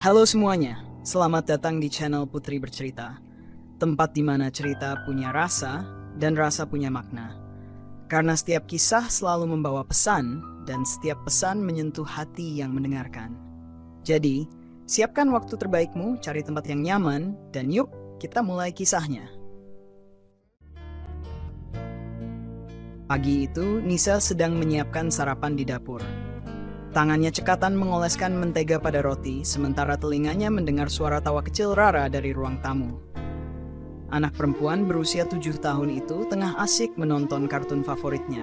Halo semuanya, selamat datang di channel Putri Bercerita, tempat di mana cerita punya rasa dan rasa punya makna. Karena setiap kisah selalu membawa pesan dan setiap pesan menyentuh hati yang mendengarkan. Jadi, siapkan waktu terbaikmu, cari tempat yang nyaman, dan yuk kita mulai kisahnya. Pagi itu, Nisa sedang menyiapkan sarapan di dapur. Tangannya cekatan mengoleskan mentega pada roti, sementara telinganya mendengar suara tawa kecil Rara dari ruang tamu. Anak perempuan berusia 7 tahun itu tengah asik menonton kartun favoritnya.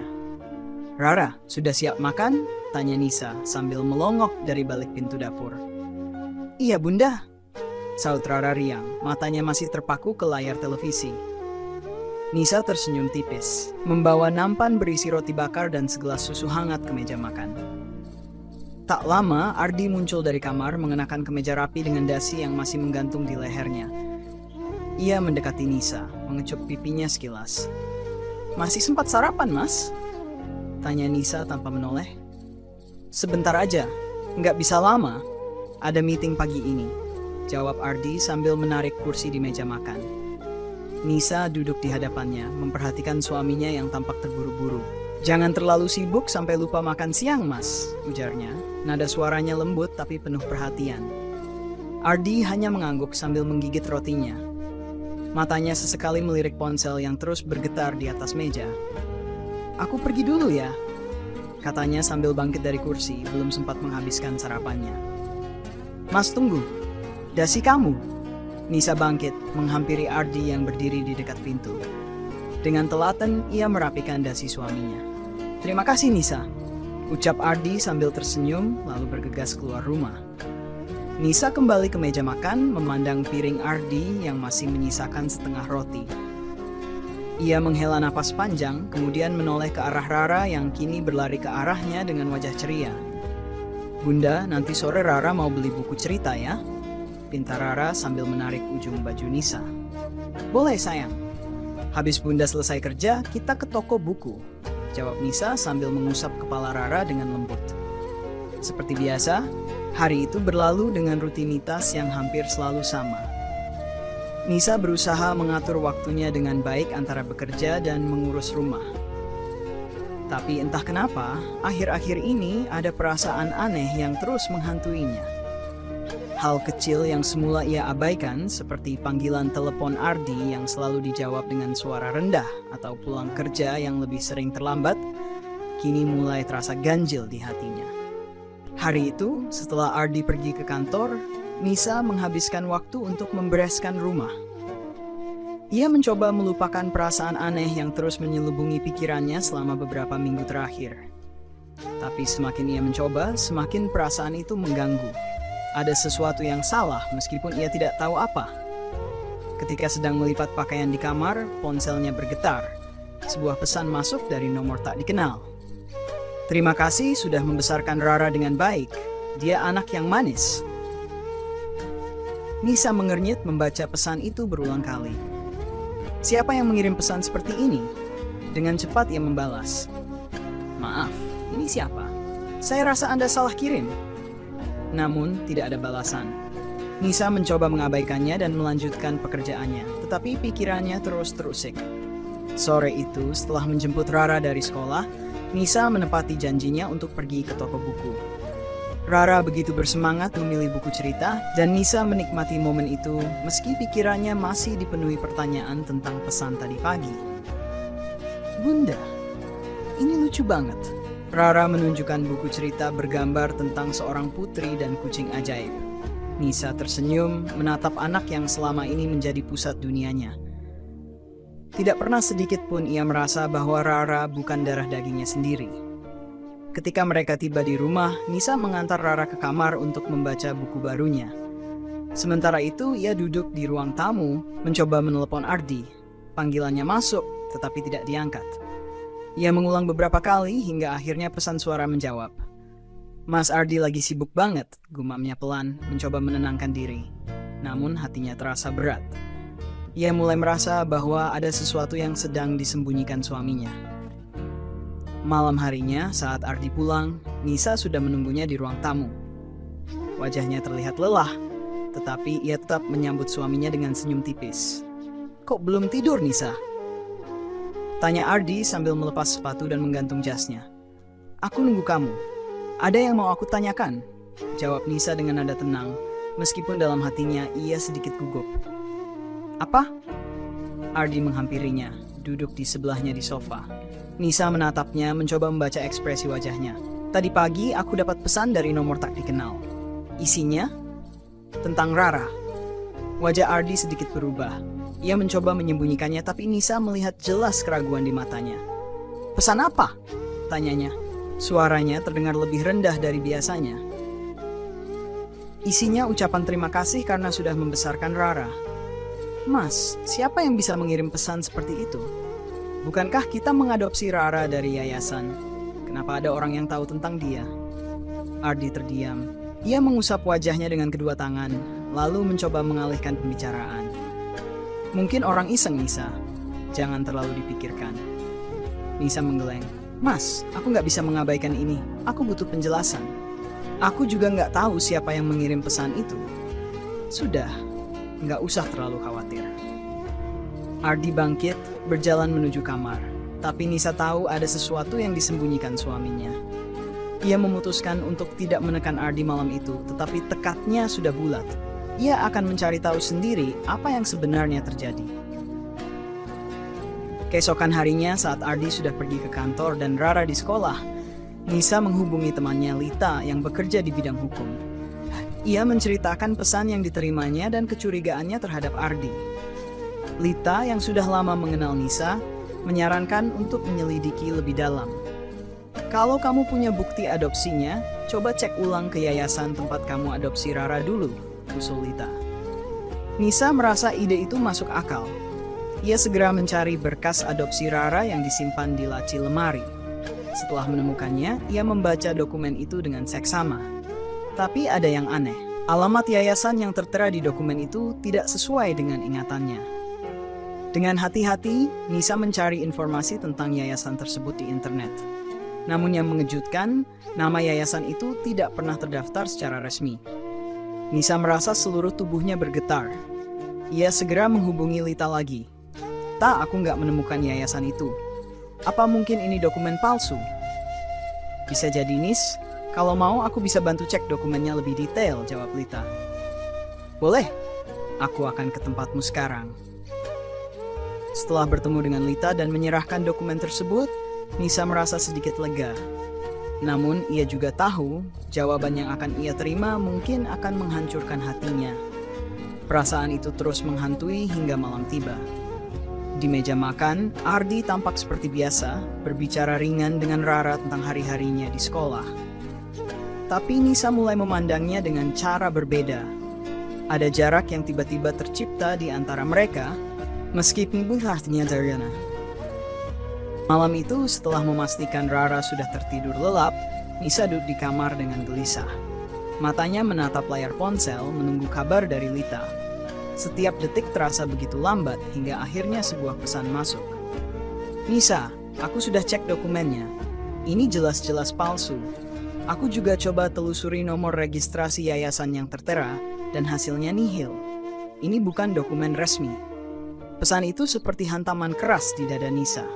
"Rara, sudah siap makan?" tanya Nisa sambil melongok dari balik pintu dapur. "Iya bunda," saut Rara riang, matanya masih terpaku ke layar televisi. Nisa tersenyum tipis, membawa nampan berisi roti bakar dan segelas susu hangat ke meja makan. Tak lama, Ardi muncul dari kamar mengenakan kemeja rapi dengan dasi yang masih menggantung di lehernya. Ia mendekati Nisa, mengecup pipinya sekilas. "Masih sempat sarapan, Mas?" tanya Nisa tanpa menoleh. "Sebentar aja, nggak bisa lama. Ada meeting pagi ini," jawab Ardi sambil menarik kursi di meja makan. Nisa duduk di hadapannya, memperhatikan suaminya yang tampak terburu-buru. "Jangan terlalu sibuk sampai lupa makan siang, Mas," ujarnya. Nada suaranya lembut tapi penuh perhatian. Ardi hanya mengangguk sambil menggigit rotinya. Matanya sesekali melirik ponsel yang terus bergetar di atas meja. "Aku pergi dulu ya," katanya sambil bangkit dari kursi, belum sempat menghabiskan sarapannya. "Mas tunggu, dasi kamu." Nisa bangkit, menghampiri Ardi yang berdiri di dekat pintu. Dengan telaten, ia merapikan dasi suaminya. "Terima kasih Nisa," ucap Ardi sambil tersenyum lalu bergegas keluar rumah. Nisa kembali ke meja makan memandang piring Ardi yang masih menyisakan setengah roti. Ia menghela napas panjang kemudian menoleh ke arah Rara yang kini berlari ke arahnya dengan wajah ceria. "Bunda, nanti sore Rara mau beli buku cerita ya?" pinta Rara sambil menarik ujung baju Nisa. "Boleh sayang. Habis Bunda selesai kerja, kita ke toko buku," jawab Nisa sambil mengusap kepala Rara dengan lembut. Seperti biasa, hari itu berlalu dengan rutinitas yang hampir selalu sama. Nisa berusaha mengatur waktunya dengan baik antara bekerja dan mengurus rumah. Tapi entah kenapa, akhir-akhir ini ada perasaan aneh yang terus menghantuinya. Hal kecil yang semula ia abaikan seperti panggilan telepon Ardi yang selalu dijawab dengan suara rendah atau pulang kerja yang lebih sering terlambat, kini mulai terasa ganjil di hatinya. Hari itu, setelah Ardi pergi ke kantor, Nisa menghabiskan waktu untuk membereskan rumah. Ia mencoba melupakan perasaan aneh yang terus menyelubungi pikirannya selama beberapa minggu terakhir. Tapi semakin ia mencoba, semakin perasaan itu mengganggu. Ada sesuatu yang salah meskipun ia tidak tahu apa. Ketika sedang melipat pakaian di kamar, ponselnya bergetar. Sebuah pesan masuk dari nomor tak dikenal. "Terima kasih sudah membesarkan Rara dengan baik. Dia anak yang manis." Nisa mengernyit membaca pesan itu berulang kali. Siapa yang mengirim pesan seperti ini? Dengan cepat ia membalas. "Maaf, ini siapa? Saya rasa Anda salah kirim." Namun, tidak ada balasan. Nisa mencoba mengabaikannya dan melanjutkan pekerjaannya, tetapi pikirannya terus terusik. Sore itu, setelah menjemput Rara dari sekolah, Nisa menepati janjinya untuk pergi ke toko buku. Rara begitu bersemangat memilih buku cerita, dan Nisa menikmati momen itu meski pikirannya masih dipenuhi pertanyaan tentang pesan tadi pagi. "Bunda, ini lucu banget." Rara menunjukkan buku cerita bergambar tentang seorang putri dan kucing ajaib. Nisa tersenyum menatap anak yang selama ini menjadi pusat dunianya. Tidak pernah sedikit pun ia merasa bahwa Rara bukan darah dagingnya sendiri. Ketika mereka tiba di rumah, Nisa mengantar Rara ke kamar untuk membaca buku barunya. Sementara itu, ia duduk di ruang tamu, mencoba menelepon Ardi. Panggilannya masuk, tetapi tidak diangkat. Ia mengulang beberapa kali hingga akhirnya pesan suara menjawab. "Mas Ardi lagi sibuk banget," gumamnya pelan, mencoba menenangkan diri. Namun hatinya terasa berat. Ia mulai merasa bahwa ada sesuatu yang sedang disembunyikan suaminya. Malam harinya, saat Ardi pulang, Nisa sudah menunggunya di ruang tamu. Wajahnya terlihat lelah, tetapi ia tetap menyambut suaminya dengan senyum tipis. "Kok belum tidur, Nisa?" tanya Ardi sambil melepas sepatu dan menggantung jasnya. "Aku nunggu kamu. Ada yang mau aku tanyakan?" jawab Nisa dengan nada tenang, meskipun dalam hatinya ia sedikit gugup. "Apa?" Ardi menghampirinya, duduk di sebelahnya di sofa. Nisa menatapnya, mencoba membaca ekspresi wajahnya. "Tadi pagi aku dapat pesan dari nomor tak dikenal. Isinya tentang Rara." Wajah Ardi sedikit berubah. Ia mencoba menyembunyikannya, tapi Nisa melihat jelas keraguan di matanya. "Pesan apa?" tanyanya. Suaranya terdengar lebih rendah dari biasanya. "Isinya ucapan terima kasih karena sudah membesarkan Rara." "Mas, siapa yang bisa mengirim pesan seperti itu? Bukankah kita mengadopsi Rara dari yayasan? Kenapa ada orang yang tahu tentang dia?" Ardi terdiam. Ia mengusap wajahnya dengan kedua tangan, lalu mencoba mengalihkan pembicaraan. "Mungkin orang iseng, Nisa. Jangan terlalu dipikirkan." Nisa menggeleng. "Mas, aku nggak bisa mengabaikan ini. Aku butuh penjelasan. Aku juga nggak tahu siapa yang mengirim pesan itu." "Sudah, nggak usah terlalu khawatir." Ardi bangkit, berjalan menuju kamar. Tapi Nisa tahu ada sesuatu yang disembunyikan suaminya. Ia memutuskan untuk tidak menekan Ardi malam itu, tetapi tekadnya sudah bulat. Ia akan mencari tahu sendiri apa yang sebenarnya terjadi. Keesokan harinya saat Ardi sudah pergi ke kantor dan Rara di sekolah, Nisa menghubungi temannya Lita yang bekerja di bidang hukum. Ia menceritakan pesan yang diterimanya dan kecurigaannya terhadap Ardi. Lita yang sudah lama mengenal Nisa, menyarankan untuk menyelidiki lebih dalam. "Kalau kamu punya bukti adopsinya, coba cek ulang ke yayasan tempat kamu adopsi Rara dulu," usul Lita. Nisa merasa ide itu masuk akal. Ia segera mencari berkas adopsi Rara yang disimpan di laci lemari. Setelah menemukannya, ia membaca dokumen itu dengan seksama. Tapi ada yang aneh. Alamat yayasan yang tertera di dokumen itu tidak sesuai dengan ingatannya. Dengan hati-hati, Nisa mencari informasi tentang yayasan tersebut di internet. Namun yang mengejutkan, nama yayasan itu tidak pernah terdaftar secara resmi. Nisa merasa seluruh tubuhnya bergetar. Ia segera menghubungi Lita lagi. "Tak, aku nggak menemukan yayasan itu. Apa mungkin ini dokumen palsu?" "Bisa jadi, Nis. Kalau mau aku bisa bantu cek dokumennya lebih detail," jawab Lita. "Boleh. Aku akan ke tempatmu sekarang." Setelah bertemu dengan Lita dan menyerahkan dokumen tersebut, Nisa merasa sedikit lega. Namun ia juga tahu jawaban yang akan ia terima mungkin akan menghancurkan hatinya. Perasaan itu terus menghantui hingga malam tiba. Di meja makan, Ardi tampak seperti biasa, berbicara ringan dengan Rara tentang hari-harinya di sekolah. Tapi Nisa mulai memandangnya dengan cara berbeda. Ada jarak yang tiba-tiba tercipta di antara mereka, meskipun artinya Dariana. Malam itu, setelah memastikan Rara sudah tertidur lelap, Nisa duduk di kamar dengan gelisah. Matanya menatap layar ponsel menunggu kabar dari Lita. Setiap detik terasa begitu lambat hingga akhirnya sebuah pesan masuk. "Nisa, aku sudah cek dokumennya. Ini jelas-jelas palsu. Aku juga coba telusuri nomor registrasi yayasan yang tertera dan hasilnya nihil. Ini bukan dokumen resmi." Pesan itu seperti hantaman keras di dada Nisa.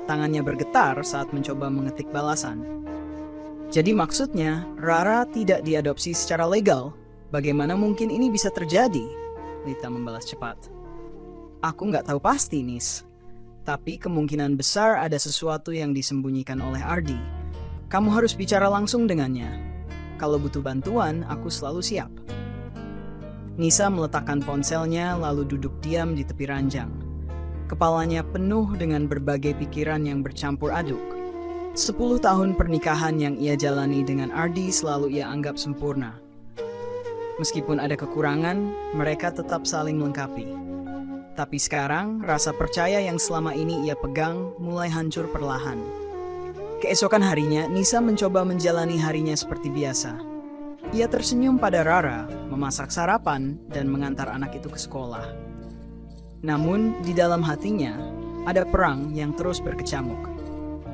Tangannya bergetar saat mencoba mengetik balasan. "Jadi maksudnya, Rara tidak diadopsi secara legal? Bagaimana mungkin ini bisa terjadi?" Lita membalas cepat. "Aku nggak tahu pasti, Nis. Tapi kemungkinan besar ada sesuatu yang disembunyikan oleh Ardi. Kamu harus bicara langsung dengannya. Kalau butuh bantuan, aku selalu siap." Nisa meletakkan ponselnya lalu duduk diam di tepi ranjang. Kepalanya penuh dengan berbagai pikiran yang bercampur aduk. 10 tahun pernikahan yang ia jalani dengan Ardi selalu ia anggap sempurna. Meskipun ada kekurangan, mereka tetap saling melengkapi. Tapi sekarang, rasa percaya yang selama ini ia pegang mulai hancur perlahan. Keesokan harinya, Nisa mencoba menjalani harinya seperti biasa. Ia tersenyum pada Rara, memasak sarapan, dan mengantar anak itu ke sekolah. Namun, di dalam hatinya, ada perang yang terus berkecamuk.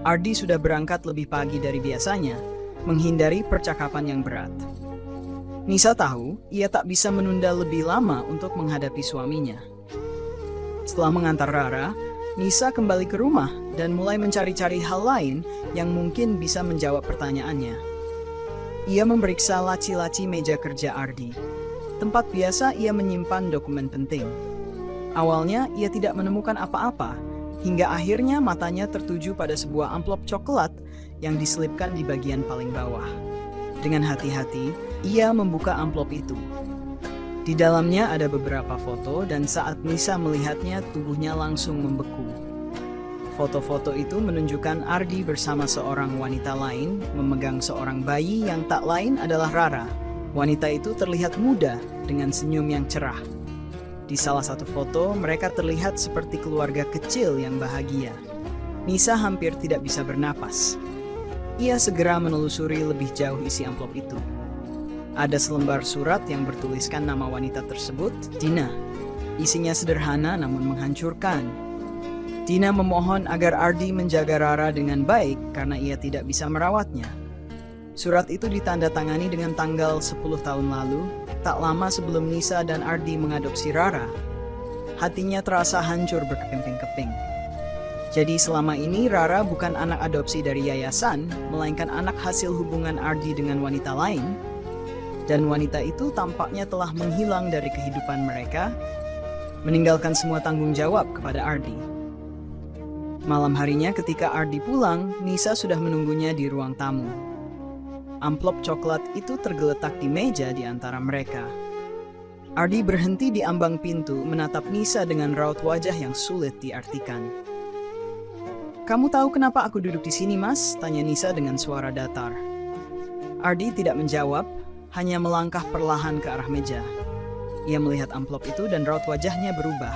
Ardi sudah berangkat lebih pagi dari biasanya, menghindari percakapan yang berat. Nisa tahu ia tak bisa menunda lebih lama untuk menghadapi suaminya. Setelah mengantar Rara, Nisa kembali ke rumah dan mulai mencari-cari hal lain yang mungkin bisa menjawab pertanyaannya. Ia memeriksa laci-laci meja kerja Ardi, tempat biasa ia menyimpan dokumen penting. Awalnya ia tidak menemukan apa-apa, hingga akhirnya matanya tertuju pada sebuah amplop coklat yang diselipkan di bagian paling bawah. Dengan hati-hati, ia membuka amplop itu. Di dalamnya ada beberapa foto dan saat Nisa melihatnya tubuhnya langsung membeku. Foto-foto itu menunjukkan Ardi bersama seorang wanita lain memegang seorang bayi yang tak lain adalah Rara. Wanita itu terlihat muda dengan senyum yang cerah. Di salah satu foto, mereka terlihat seperti keluarga kecil yang bahagia. Nisa hampir tidak bisa bernapas. Ia segera menelusuri lebih jauh isi amplop itu. Ada selembar surat yang bertuliskan nama wanita tersebut, Dina. Isinya sederhana namun menghancurkan. Dina memohon agar Ardi menjaga Rara dengan baik karena ia tidak bisa merawatnya. Surat itu ditandatangani dengan tanggal 10 tahun lalu, tak lama sebelum Nisa dan Ardi mengadopsi Rara. Hatinya terasa hancur berkeping-keping. Jadi selama ini Rara bukan anak adopsi dari yayasan, melainkan anak hasil hubungan Ardi dengan wanita lain. Dan wanita itu tampaknya telah menghilang dari kehidupan mereka, meninggalkan semua tanggung jawab kepada Ardi. Malam harinya ketika Ardi pulang, Nisa sudah menunggunya di ruang tamu. Amplop coklat itu tergeletak di meja di antara mereka. Ardi berhenti di ambang pintu menatap Nisa dengan raut wajah yang sulit diartikan. "Kamu tahu kenapa aku duduk di sini, Mas?" tanya Nisa dengan suara datar. Ardi tidak menjawab, hanya melangkah perlahan ke arah meja. Ia melihat amplop itu dan raut wajahnya berubah.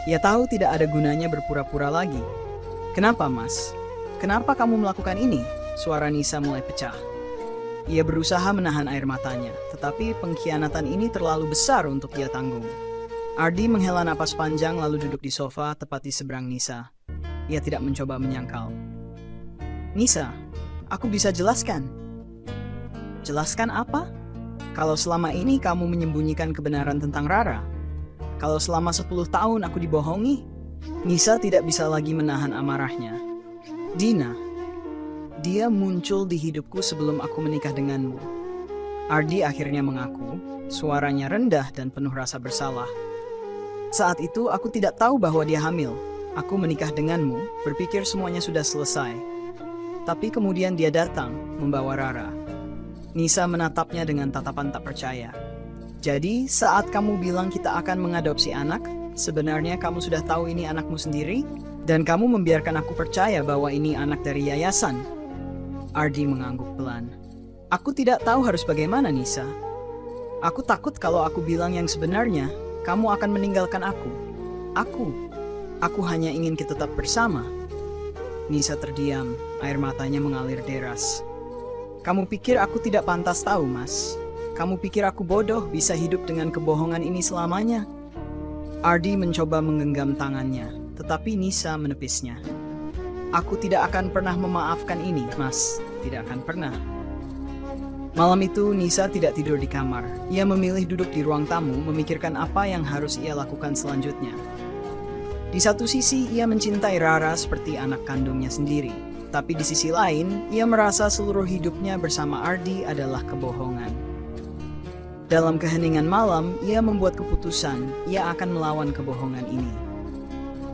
Ia tahu tidak ada gunanya berpura-pura lagi. "Kenapa, Mas? Kenapa kamu melakukan ini?" Suara Nisa mulai pecah. Ia berusaha menahan air matanya, tetapi pengkhianatan ini terlalu besar untuk ia tanggung. Ardi menghela napas panjang lalu duduk di sofa tepat di seberang Nisa. Ia tidak mencoba menyangkal. "Nisa, aku bisa jelaskan." "Jelaskan apa?" "Kalau selama ini kamu menyembunyikan kebenaran tentang Rara. Kalau selama 10 tahun aku dibohongi." Nisa tidak bisa lagi menahan amarahnya. "Dina, dia muncul di hidupku sebelum aku menikah denganmu." Ardi akhirnya mengaku, suaranya rendah dan penuh rasa bersalah. "Saat itu aku tidak tahu bahwa dia hamil. Aku menikah denganmu, berpikir semuanya sudah selesai. Tapi kemudian dia datang, membawa Rara." Nisa menatapnya dengan tatapan tak percaya. "Jadi saat kamu bilang kita akan mengadopsi anak, sebenarnya kamu sudah tahu ini anakmu sendiri? Dan kamu membiarkan aku percaya bahwa ini anak dari yayasan?" Ardi mengangguk pelan. "Aku tidak tahu harus bagaimana, Nisa. Aku takut kalau aku bilang yang sebenarnya, kamu akan meninggalkan aku. Aku hanya ingin kita tetap bersama." Nisa terdiam, air matanya mengalir deras. "Kamu pikir aku tidak pantas tahu, Mas? Kamu pikir aku bodoh bisa hidup dengan kebohongan ini selamanya?" Ardi mencoba menggenggam tangannya, tetapi Nisa menepisnya. "Aku tidak akan pernah memaafkan ini, Mas. Tidak akan pernah." Malam itu Nisa tidak tidur di kamar. Ia memilih duduk di ruang tamu memikirkan apa yang harus ia lakukan selanjutnya. Di satu sisi ia mencintai Rara seperti anak kandungnya sendiri. Tapi di sisi lain, ia merasa seluruh hidupnya bersama Ardi adalah kebohongan. Dalam keheningan malam, ia membuat keputusan, ia akan melawan kebohongan ini.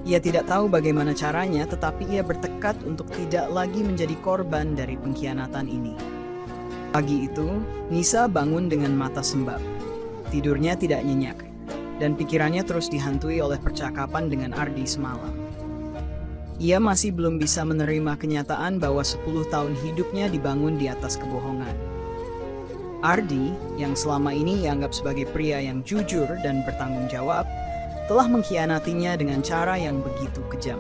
Ia tidak tahu bagaimana caranya, tetapi ia bertekad untuk tidak lagi menjadi korban dari pengkhianatan ini. Pagi itu, Nisa bangun dengan mata sembab. Tidurnya tidak nyenyak, dan pikirannya terus dihantui oleh percakapan dengan Ardi semalam. Ia masih belum bisa menerima kenyataan bahwa 10 tahun hidupnya dibangun di atas kebohongan. Ardi, yang selama ini dianggap sebagai pria yang jujur dan bertanggung jawab, telah mengkhianatinya dengan cara yang begitu kejam.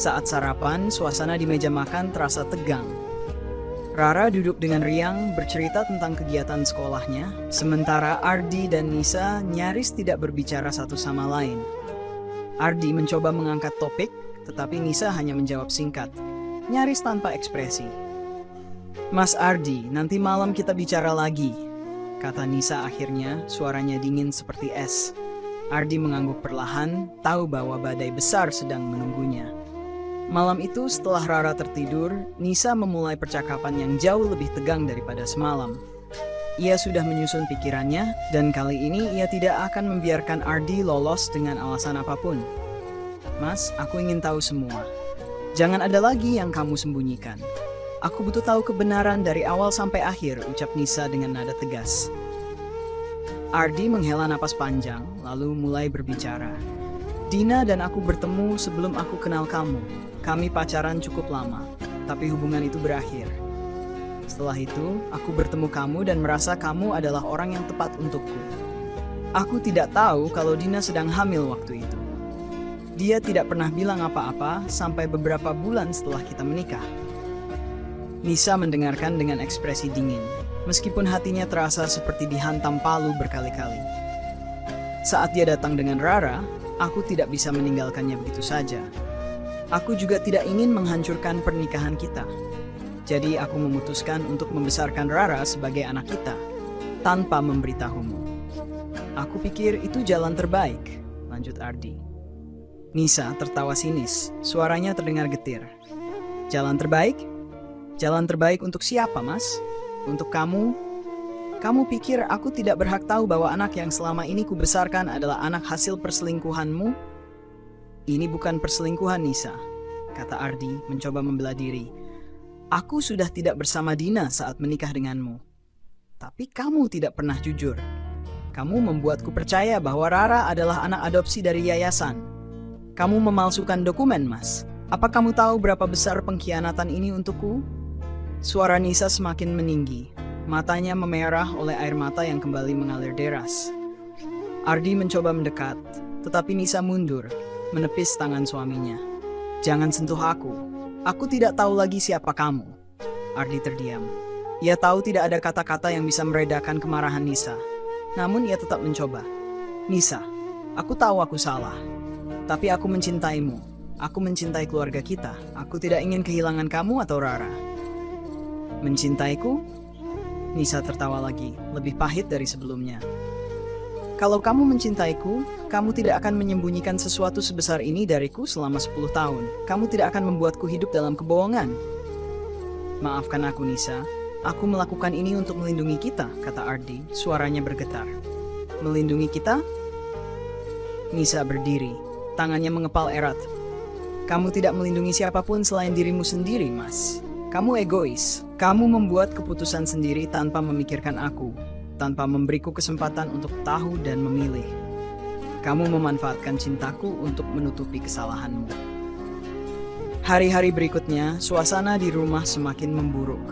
Saat sarapan, suasana di meja makan terasa tegang. Rara duduk dengan riang bercerita tentang kegiatan sekolahnya, sementara Ardi dan Nisa nyaris tidak berbicara satu sama lain. Ardi mencoba mengangkat topik, tetapi Nisa hanya menjawab singkat, nyaris tanpa ekspresi. Mas Ardi, nanti malam kita bicara lagi, kata Nisa akhirnya, suaranya dingin seperti es. Ardi mengangguk perlahan, tahu bahwa badai besar sedang menunggunya. Malam itu setelah Rara tertidur, Nisa memulai percakapan yang jauh lebih tegang daripada semalam. Ia sudah menyusun pikirannya, dan kali ini ia tidak akan membiarkan Ardi lolos dengan alasan apapun. Mas, aku ingin tahu semua. Jangan ada lagi yang kamu sembunyikan. Aku butuh tahu kebenaran dari awal sampai akhir, ucap Nisa dengan nada tegas. Ardi menghela napas panjang, lalu mulai berbicara. Dina dan aku bertemu sebelum aku kenal kamu. Kami pacaran cukup lama, tapi hubungan itu berakhir. Setelah itu, aku bertemu kamu dan merasa kamu adalah orang yang tepat untukku. Aku tidak tahu kalau Dina sedang hamil waktu itu. Dia tidak pernah bilang apa-apa sampai beberapa bulan setelah kita menikah. Nisa mendengarkan dengan ekspresi dingin, meskipun hatinya terasa seperti dihantam palu berkali-kali. Saat dia datang dengan Rara, aku tidak bisa meninggalkannya begitu saja. Aku juga tidak ingin menghancurkan pernikahan kita. Jadi aku memutuskan untuk membesarkan Rara sebagai anak kita, tanpa memberitahumu. Aku pikir itu jalan terbaik, lanjut Ardi. Nisa tertawa sinis, suaranya terdengar getir. Jalan terbaik? Jalan terbaik untuk siapa, Mas? Untuk kamu? Kamu pikir aku tidak berhak tahu bahwa anak yang selama ini kubesarkan adalah anak hasil perselingkuhanmu? Ini bukan perselingkuhan, Nisa, kata Ardi mencoba membela diri. Aku sudah tidak bersama Dina saat menikah denganmu. Tapi kamu tidak pernah jujur. Kamu membuatku percaya bahwa Rara adalah anak adopsi dari yayasan. Kamu memalsukan dokumen, Mas. Apa kamu tahu berapa besar pengkhianatan ini untukku? Suara Nisa semakin meninggi. Matanya memerah oleh air mata yang kembali mengalir deras. Ardi mencoba mendekat, tetapi Nisa mundur, menepis tangan suaminya. Jangan sentuh aku. Aku tidak tahu lagi siapa kamu. Ardi terdiam. Ia tahu tidak ada kata-kata yang bisa meredakan kemarahan Nisa. Namun ia tetap mencoba. Nisa, aku tahu aku salah. Tapi aku mencintaimu. Aku mencintai keluarga kita. Aku tidak ingin kehilangan kamu atau Rara. Mencintaiku? Nisa tertawa lagi, lebih pahit dari sebelumnya. Kalau kamu mencintaiku, kamu tidak akan menyembunyikan sesuatu sebesar ini dariku selama 10 tahun. Kamu tidak akan membuatku hidup dalam kebohongan. Maafkan aku, Nisa. Aku melakukan ini untuk melindungi kita, kata Ardi, suaranya bergetar. Melindungi kita? Nisa berdiri, tangannya mengepal erat. Kamu tidak melindungi siapapun selain dirimu sendiri, Mas. Kamu egois. Kamu membuat keputusan sendiri tanpa memikirkan aku, tanpa memberiku kesempatan untuk tahu dan memilih. Kamu memanfaatkan cintaku untuk menutupi kesalahanmu. Hari-hari berikutnya, suasana di rumah semakin memburuk.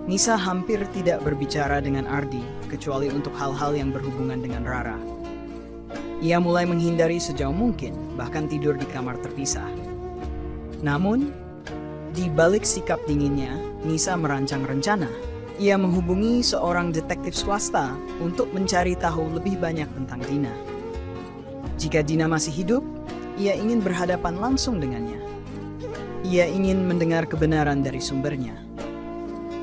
Nisa hampir tidak berbicara dengan Ardi, kecuali untuk hal-hal yang berhubungan dengan Rara. Ia mulai menghindari sejauh mungkin, bahkan tidur di kamar terpisah. Namun, di balik sikap dinginnya, Nisa merancang rencana. Ia menghubungi seorang detektif swasta untuk mencari tahu lebih banyak tentang Dina. Jika Dina masih hidup, ia ingin berhadapan langsung dengannya. Ia ingin mendengar kebenaran dari sumbernya.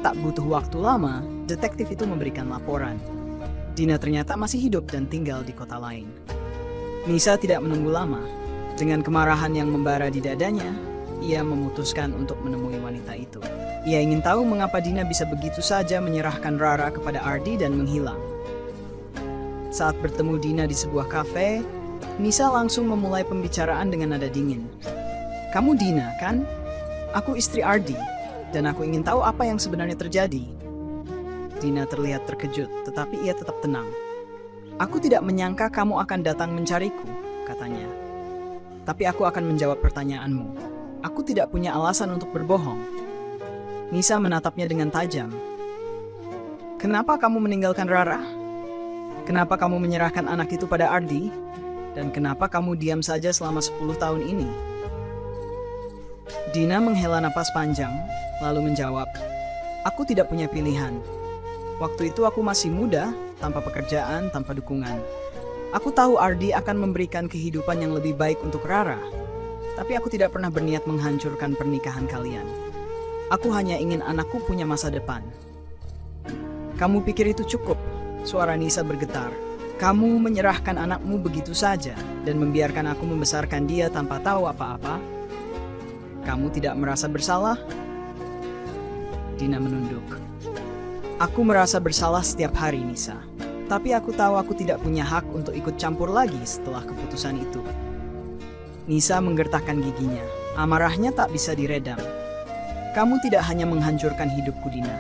Tak butuh waktu lama, detektif itu memberikan laporan. Dina ternyata masih hidup dan tinggal di kota lain. Nisa tidak menunggu lama. Dengan kemarahan yang membara di dadanya, ia memutuskan untuk menemui wanita itu. Ia ingin tahu mengapa Dina bisa begitu saja menyerahkan Rara kepada Ardi dan menghilang. Saat bertemu Dina di sebuah kafe, Nisa langsung memulai pembicaraan dengan nada dingin. Kamu Dina, kan? Aku istri Ardi, dan aku ingin tahu apa yang sebenarnya terjadi. Dina terlihat terkejut, tetapi ia tetap tenang. Aku tidak menyangka kamu akan datang mencariku, katanya. Tapi aku akan menjawab pertanyaanmu. Aku tidak punya alasan untuk berbohong. Nisa menatapnya dengan tajam. Kenapa kamu meninggalkan Rara? Kenapa kamu menyerahkan anak itu pada Ardi? Dan kenapa kamu diam saja selama 10 tahun ini? Dina menghela napas panjang, lalu menjawab, aku tidak punya pilihan. Waktu itu aku masih muda, tanpa pekerjaan, tanpa dukungan. Aku tahu Ardi akan memberikan kehidupan yang lebih baik untuk Rara. Tapi aku tidak pernah berniat menghancurkan pernikahan kalian. Aku hanya ingin anakku punya masa depan. Kamu pikir itu cukup? Suara Nisa bergetar. Kamu menyerahkan anakmu begitu saja dan membiarkan aku membesarkan dia tanpa tahu apa-apa? Kamu tidak merasa bersalah? Dina menunduk. Aku merasa bersalah setiap hari, Nisa. Tapi aku tahu aku tidak punya hak untuk ikut campur lagi setelah keputusan itu. Nisa menggertakkan giginya. Amarahnya tak bisa diredam. Kamu tidak hanya menghancurkan hidupku, Dina.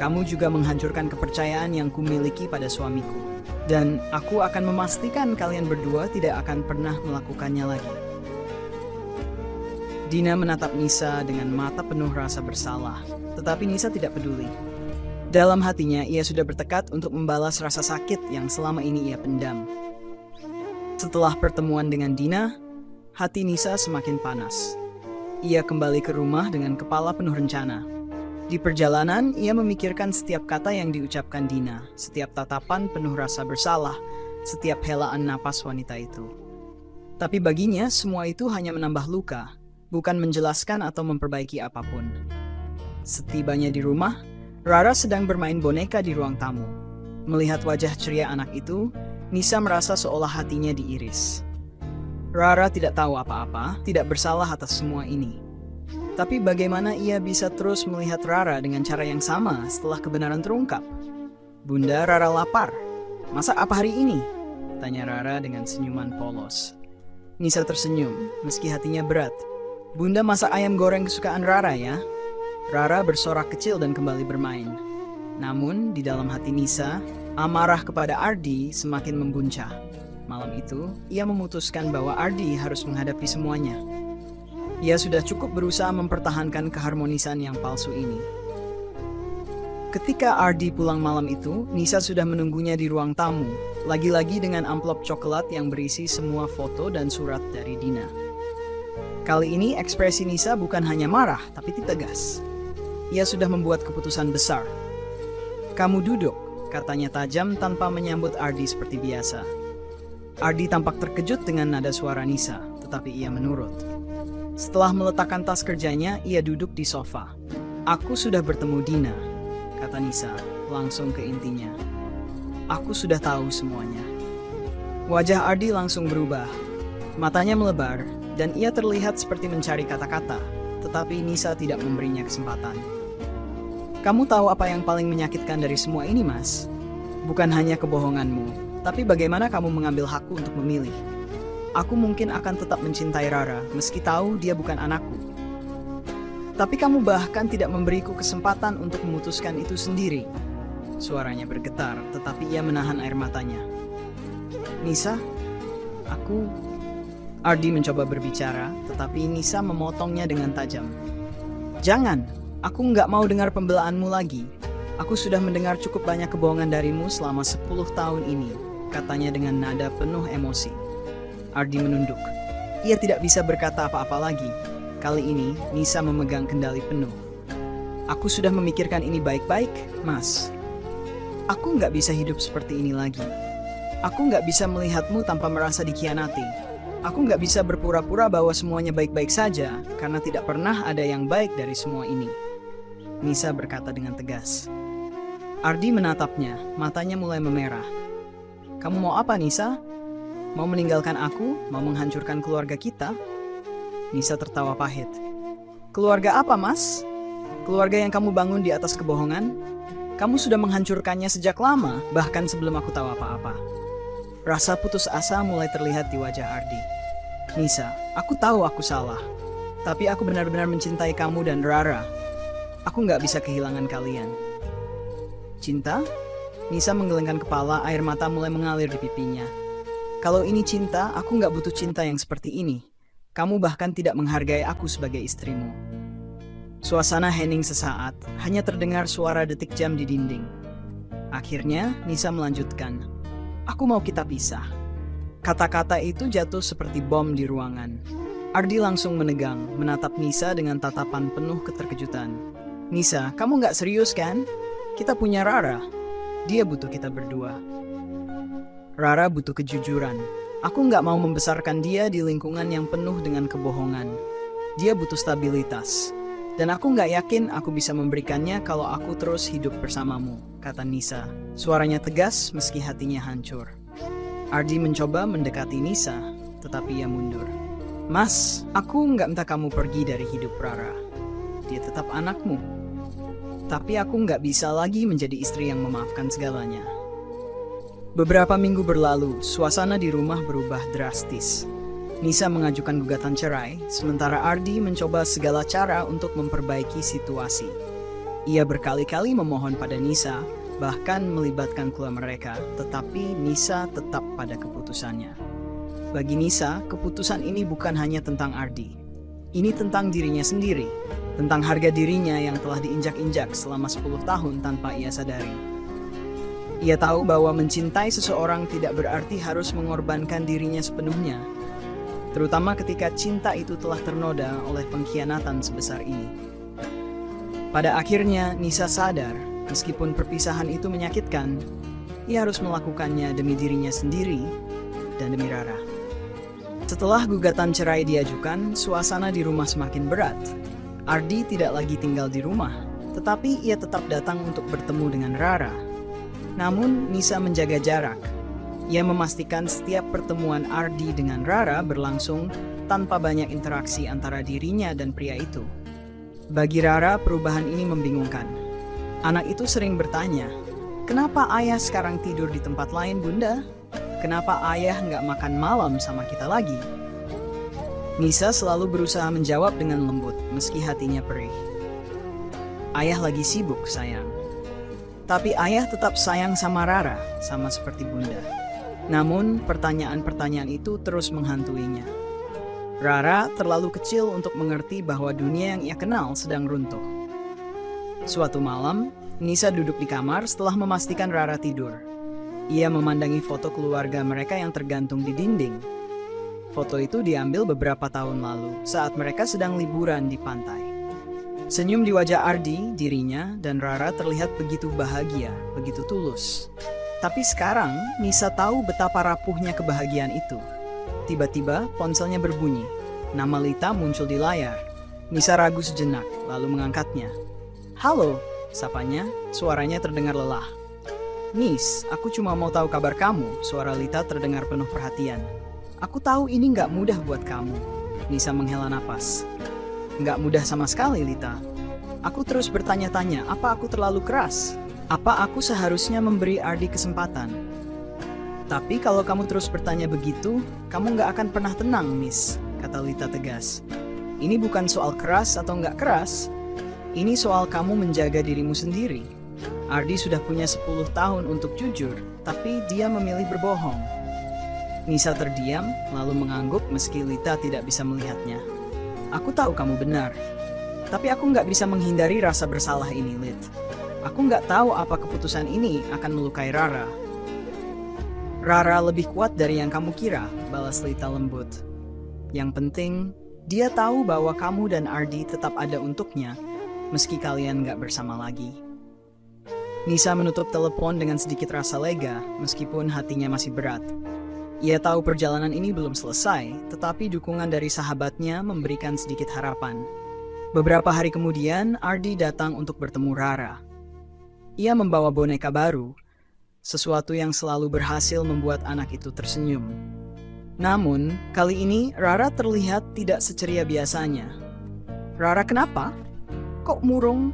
Kamu juga menghancurkan kepercayaan yang kumiliki pada suamiku. Dan aku akan memastikan kalian berdua tidak akan pernah melakukannya lagi. Dina menatap Nisa dengan mata penuh rasa bersalah. Tetapi Nisa tidak peduli. Dalam hatinya, ia sudah bertekad untuk membalas rasa sakit yang selama ini ia pendam. Setelah pertemuan dengan Dina, hati Nisa semakin panas. Ia kembali ke rumah dengan kepala penuh rencana. Di perjalanan, ia memikirkan setiap kata yang diucapkan Dina, setiap tatapan penuh rasa bersalah, setiap helaan napas wanita itu. Tapi baginya, semua itu hanya menambah luka, bukan menjelaskan atau memperbaiki apapun. Setibanya di rumah, Rara sedang bermain boneka di ruang tamu. Melihat wajah ceria anak itu, Nisa merasa seolah hatinya diiris. Rara tidak tahu apa-apa, tidak bersalah atas semua ini. Tapi bagaimana ia bisa terus melihat Rara dengan cara yang sama setelah kebenaran terungkap? Bunda, Rara lapar. Masak apa hari ini? Tanya Rara dengan senyuman polos. Nisa tersenyum, meski hatinya berat. Bunda masak ayam goreng kesukaan Rara ya. Rara bersorak kecil dan kembali bermain. Namun, di dalam hati Nisa, amarah kepada Ardi semakin membuncah. Malam itu, ia memutuskan bahwa Ardi harus menghadapi semuanya. Ia sudah cukup berusaha mempertahankan keharmonisan yang palsu ini. Ketika Ardi pulang malam itu, Nisa sudah menunggunya di ruang tamu, lagi-lagi dengan amplop coklat yang berisi semua foto dan surat dari Dina. Kali ini ekspresi Nisa bukan hanya marah, tapi tegas. Ia sudah membuat keputusan besar. Kamu duduk, katanya tajam tanpa menyambut Ardi seperti biasa. Ardi tampak terkejut dengan nada suara Nisa, tetapi ia menurut. Setelah meletakkan tas kerjanya, ia duduk di sofa. Aku sudah bertemu Dina, kata Nisa, langsung ke intinya. Aku sudah tahu semuanya. Wajah Ardi langsung berubah. Matanya melebar, dan ia terlihat seperti mencari kata-kata, tetapi Nisa tidak memberinya kesempatan. Kamu tahu apa yang paling menyakitkan dari semua ini, Mas? Bukan hanya kebohonganmu, tapi bagaimana kamu mengambil hakku untuk memilih. Aku mungkin akan tetap mencintai Rara, meski tahu dia bukan anakku. Tapi kamu bahkan tidak memberiku kesempatan untuk memutuskan itu sendiri. Suaranya bergetar, tetapi ia menahan air matanya. Nisa, aku... Ardi mencoba berbicara, tetapi Nisa memotongnya dengan tajam. Jangan! Aku nggak mau dengar pembelaanmu lagi. Aku sudah mendengar cukup banyak kebohongan darimu selama 10 tahun ini, katanya dengan nada penuh emosi. Ardi menunduk. Ia tidak bisa berkata apa-apa lagi. Kali ini, Nisa memegang kendali penuh. Aku sudah memikirkan ini baik-baik, Mas. Aku nggak bisa hidup seperti ini lagi. Aku nggak bisa melihatmu tanpa merasa dikhianati. Aku nggak bisa berpura-pura bahwa semuanya baik-baik saja, karena tidak pernah ada yang baik dari semua ini. Nisa berkata dengan tegas. Ardi menatapnya, matanya mulai memerah. Kamu mau apa, Nisa? Mau meninggalkan aku? Mau menghancurkan keluarga kita? Nisa tertawa pahit. Keluarga apa, Mas? Keluarga yang kamu bangun di atas kebohongan? Kamu sudah menghancurkannya sejak lama, bahkan sebelum aku tahu apa-apa. Rasa putus asa mulai terlihat di wajah Ardi. Nisa, aku tahu aku salah. Tapi aku benar-benar mencintai kamu dan Rara. Aku nggak bisa kehilangan kalian. Cinta? Nisa menggelengkan kepala, air mata mulai mengalir di pipinya. Kalau ini cinta, aku nggak butuh cinta yang seperti ini. Kamu bahkan tidak menghargai aku sebagai istrimu. Suasana hening sesaat, hanya terdengar suara detik jam di dinding. Akhirnya, Nisa melanjutkan. Aku mau kita pisah. Kata-kata itu jatuh seperti bom di ruangan. Ardi langsung menegang, menatap Nisa dengan tatapan penuh keterkejutan. Nisa, kamu nggak serius kan? Kita punya Rara. Dia butuh kita berdua. Rara butuh kejujuran. Aku nggak mau membesarkan dia di lingkungan yang penuh dengan kebohongan. Dia butuh stabilitas. Dan aku nggak yakin aku bisa memberikannya kalau aku terus hidup bersamamu, kata Nisa. Suaranya tegas meski hatinya hancur. Ardi mencoba mendekati Nisa, tetapi ia mundur. Mas, aku nggak minta kamu pergi dari hidup Rara. Dia tetap anakmu. Tapi aku nggak bisa lagi menjadi istri yang memaafkan segalanya. Beberapa minggu berlalu, suasana di rumah berubah drastis. Nisa mengajukan gugatan cerai, sementara Ardi mencoba segala cara untuk memperbaiki situasi. Ia berkali-kali memohon pada Nisa, bahkan melibatkan keluarga mereka, tetapi Nisa tetap pada keputusannya. Bagi Nisa, keputusan ini bukan hanya tentang Ardi. Ini tentang dirinya sendiri, tentang harga dirinya yang telah diinjak-injak selama 10 tahun tanpa ia sadari. Ia tahu bahwa mencintai seseorang tidak berarti harus mengorbankan dirinya sepenuhnya, terutama ketika cinta itu telah ternoda oleh pengkhianatan sebesar ini. Pada akhirnya, Nisa sadar, meskipun perpisahan itu menyakitkan, ia harus melakukannya demi dirinya sendiri dan demi Rara. Setelah gugatan cerai diajukan, suasana di rumah semakin berat. Ardi tidak lagi tinggal di rumah, tetapi ia tetap datang untuk bertemu dengan Rara. Namun, Nisa menjaga jarak. Ia memastikan setiap pertemuan Ardi dengan Rara berlangsung tanpa banyak interaksi antara dirinya dan pria itu. Bagi Rara, perubahan ini membingungkan. Anak itu sering bertanya, "Kenapa ayah sekarang tidur di tempat lain, Bunda? Kenapa ayah nggak makan malam sama kita lagi?" Nisa selalu berusaha menjawab dengan lembut, meski hatinya perih. "Ayah lagi sibuk, sayang." Tapi ayah tetap sayang sama Rara, sama seperti Bunda. Namun, pertanyaan-pertanyaan itu terus menghantuinya. Rara terlalu kecil untuk mengerti bahwa dunia yang ia kenal sedang runtuh. Suatu malam, Nisa duduk di kamar setelah memastikan Rara tidur. Ia memandangi foto keluarga mereka yang tergantung di dinding. Foto itu diambil beberapa tahun lalu saat mereka sedang liburan di pantai. Senyum di wajah Ardi, dirinya, dan Rara terlihat begitu bahagia, begitu tulus. Tapi sekarang, Nisa tahu betapa rapuhnya kebahagiaan itu. Tiba-tiba, ponselnya berbunyi. Nama Lita muncul di layar. Nisa ragu sejenak, lalu mengangkatnya. "Halo," sapanya, suaranya terdengar lelah. "Nis, aku cuma mau tahu kabar kamu," suara Lita terdengar penuh perhatian. "Aku tahu ini nggak mudah buat kamu." Nisa menghela napas. "Nggak mudah sama sekali, Lita. Aku terus bertanya-tanya, apa aku terlalu keras? Apa aku seharusnya memberi Ardi kesempatan? Tapi kalau kamu terus bertanya begitu, kamu nggak akan pernah tenang, Nis," kata Lita tegas. "Ini bukan soal keras atau nggak keras. Ini soal kamu menjaga dirimu sendiri. Ardi sudah punya 10 tahun untuk jujur, tapi dia memilih berbohong." Nisa terdiam, lalu mengangguk meski Lita tidak bisa melihatnya. "Aku tahu kamu benar. Tapi aku nggak bisa menghindari rasa bersalah ini, Lit. Aku nggak tahu apa keputusan ini akan melukai Rara." "Rara lebih kuat dari yang kamu kira," balas Lita lembut. "Yang penting, dia tahu bahwa kamu dan Ardi tetap ada untuknya, meski kalian nggak bersama lagi." Nisa menutup telepon dengan sedikit rasa lega, meskipun hatinya masih berat. Ia tahu perjalanan ini belum selesai, tetapi dukungan dari sahabatnya memberikan sedikit harapan. Beberapa hari kemudian, Ardi datang untuk bertemu Rara. Ia membawa boneka baru, sesuatu yang selalu berhasil membuat anak itu tersenyum. Namun, kali ini Rara terlihat tidak seceria biasanya. "Rara, kenapa? Kok murung?"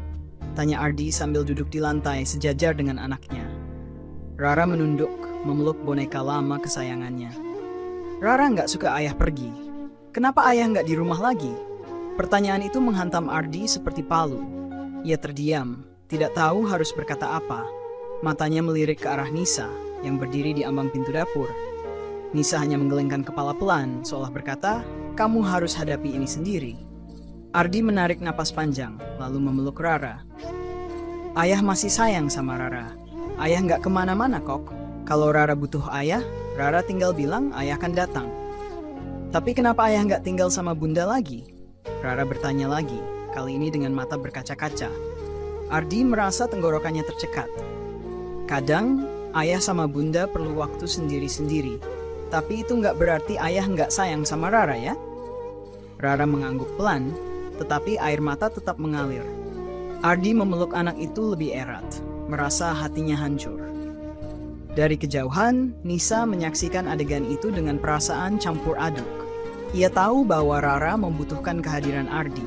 tanya Ardi sambil duduk di lantai sejajar dengan anaknya. Rara menunduk, memeluk boneka lama kesayangannya. "Rara nggak suka ayah pergi. Kenapa ayah nggak di rumah lagi?" Pertanyaan itu menghantam Ardi seperti palu. Ia terdiam, tidak tahu harus berkata apa. Matanya melirik ke arah Nisa, yang berdiri di ambang pintu dapur. Nisa hanya menggelengkan kepala pelan, seolah berkata, "Kamu harus hadapi ini sendiri." Ardi menarik napas panjang, lalu memeluk Rara. "Ayah masih sayang sama Rara. Ayah nggak kemana-mana kok. Kalau Rara butuh ayah, Rara tinggal bilang ayah akan datang." "Tapi kenapa ayah nggak tinggal sama Bunda lagi?" Rara bertanya lagi, kali ini dengan mata berkaca-kaca. Ardi merasa tenggorokannya tercekat. "Kadang, ayah sama Bunda perlu waktu sendiri-sendiri. Tapi itu nggak berarti ayah nggak sayang sama Rara ya?" Rara mengangguk pelan. tetapi air mata tetap mengalir. Ardi memeluk anak itu lebih erat, merasa hatinya hancur. Dari kejauhan, Nisa menyaksikan adegan itu dengan perasaan campur aduk. Ia tahu bahwa Rara membutuhkan kehadiran Ardi,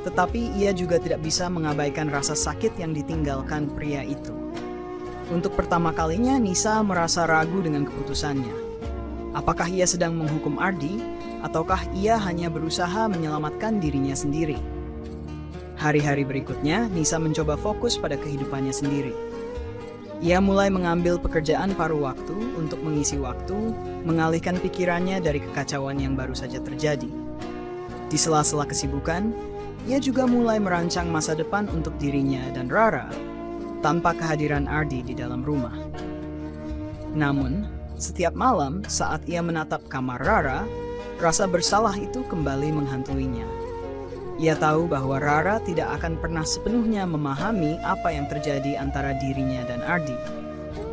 tetapi ia juga tidak bisa mengabaikan rasa sakit yang ditinggalkan pria itu. Untuk pertama kalinya, Nisa merasa ragu dengan keputusannya. Apakah ia sedang menghukum Ardi, ataukah ia hanya berusaha menyelamatkan dirinya sendiri? Hari-hari berikutnya, Nisa mencoba fokus pada kehidupannya sendiri. Ia mulai mengambil pekerjaan paruh waktu untuk mengisi waktu, mengalihkan pikirannya dari kekacauan yang baru saja terjadi. Di sela-sela kesibukan, ia juga mulai merancang masa depan untuk dirinya dan Rara, tanpa kehadiran Ardi di dalam rumah. Namun, setiap malam saat ia menatap kamar Rara, rasa bersalah itu kembali menghantuinya. Ia tahu bahwa Rara tidak akan pernah sepenuhnya memahami apa yang terjadi antara dirinya dan Ardi.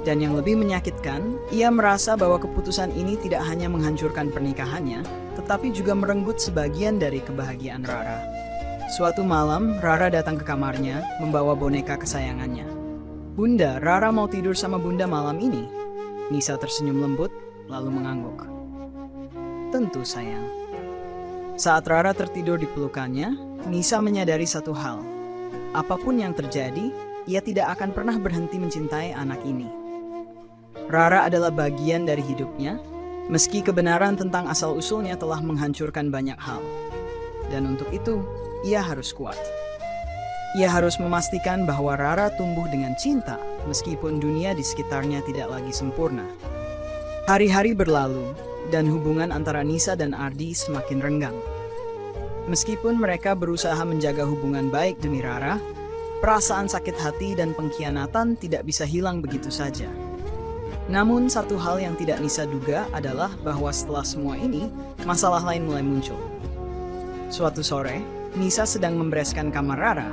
Dan yang lebih menyakitkan, ia merasa bahwa keputusan ini tidak hanya menghancurkan pernikahannya, tetapi juga merenggut sebagian dari kebahagiaan Rara. Suatu malam, Rara datang ke kamarnya, membawa boneka kesayangannya. "Bunda, Rara mau tidur sama Bunda malam ini." Nisa tersenyum lembut, lalu mengangguk. "Tentu, sayang." Saat Rara tertidur di pelukannya, Nisa menyadari satu hal. Apapun yang terjadi, ia tidak akan pernah berhenti mencintai anak ini. Rara adalah bagian dari hidupnya, meski kebenaran tentang asal-usulnya telah menghancurkan banyak hal. Dan untuk itu, ia harus kuat. Ia harus memastikan bahwa Rara tumbuh dengan cinta, meskipun dunia di sekitarnya tidak lagi sempurna. Hari-hari berlalu, dan hubungan antara Nisa dan Ardi semakin renggang. Meskipun mereka berusaha menjaga hubungan baik demi Rara, perasaan sakit hati dan pengkhianatan tidak bisa hilang begitu saja. Namun satu hal yang tidak Nisa duga adalah bahwa setelah semua ini, masalah lain mulai muncul. Suatu sore, Nisa sedang membereskan kamar Rara.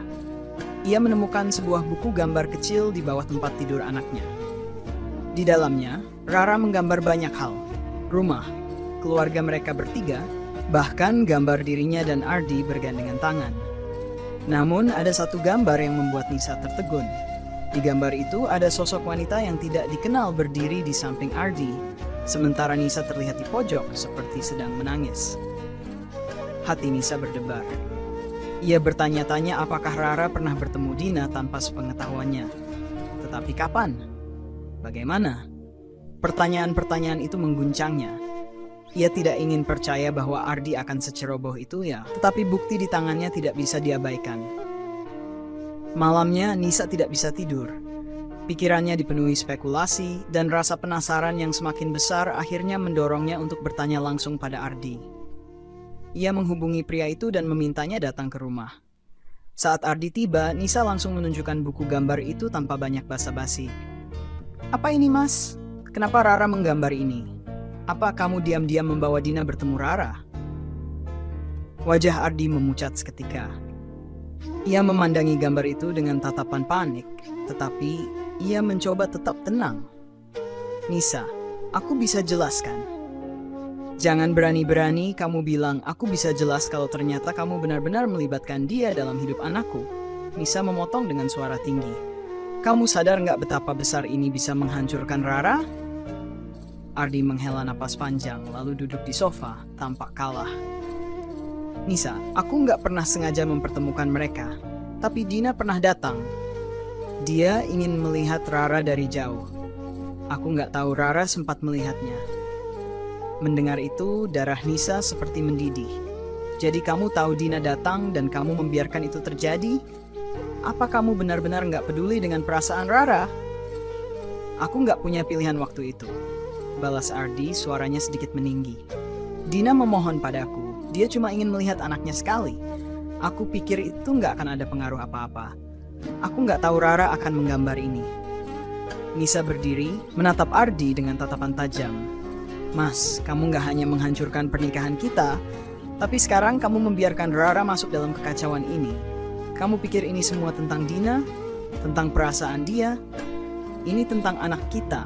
Ia menemukan sebuah buku gambar kecil di bawah tempat tidur anaknya. Di dalamnya, Rara menggambar banyak hal. Rumah, keluarga mereka bertiga, bahkan gambar dirinya dan Ardi bergandengan tangan. Namun ada satu gambar yang membuat Nisa tertegun. Di gambar itu ada sosok wanita yang tidak dikenal berdiri di samping Ardi, sementara Nisa terlihat di pojok seperti sedang menangis. Hati Nisa berdebar. Ia bertanya-tanya apakah Rara pernah bertemu Dina tanpa sepengetahuannya. Tetapi kapan? Bagaimana? Pertanyaan-pertanyaan itu mengguncangnya. Ia tidak ingin percaya bahwa Ardi akan seceroboh itu ya, tetapi bukti di tangannya tidak bisa diabaikan. Malamnya Nisa tidak bisa tidur. Pikirannya dipenuhi spekulasi dan rasa penasaran yang semakin besar akhirnya mendorongnya untuk bertanya langsung pada Ardi. Ia menghubungi pria itu dan memintanya datang ke rumah. Saat Ardi tiba, Nisa langsung menunjukkan buku gambar itu tanpa banyak basa-basi. "Apa ini, Mas? Kenapa Rara menggambar ini? Apa kamu diam-diam membawa Dina bertemu Rara?" Wajah Ardi memucat seketika. Ia memandangi gambar itu dengan tatapan panik, tetapi ia mencoba tetap tenang. "Nisa, aku bisa jelaskan." "Jangan berani-berani kamu bilang aku bisa jelas kalau ternyata kamu benar-benar melibatkan dia dalam hidup anakku." Nisa memotong dengan suara tinggi. "Kamu sadar nggak betapa besar ini bisa menghancurkan Rara?" Ardi menghela napas panjang lalu duduk di sofa, tampak kalah. "Nisa, aku nggak pernah sengaja mempertemukan mereka, tapi Dina pernah datang. Dia ingin melihat Rara dari jauh. Aku nggak tahu Rara sempat melihatnya." Mendengar itu, darah Nisa seperti mendidih. "Jadi kamu tahu Dina datang dan kamu membiarkan itu terjadi? Apa kamu benar-benar nggak peduli dengan perasaan Rara?" "Aku nggak punya pilihan waktu itu," balas Ardi, suaranya sedikit meninggi. "Dina memohon padaku, dia cuma ingin melihat anaknya sekali. Aku pikir itu nggak akan ada pengaruh apa-apa. Aku nggak tahu Rara akan menggambar ini." Nisa berdiri, menatap Ardi dengan tatapan tajam. "Mas, kamu nggak hanya menghancurkan pernikahan kita, tapi sekarang kamu membiarkan Rara masuk dalam kekacauan ini. Kamu pikir ini semua tentang Dina? Tentang perasaan dia? Ini tentang anak kita,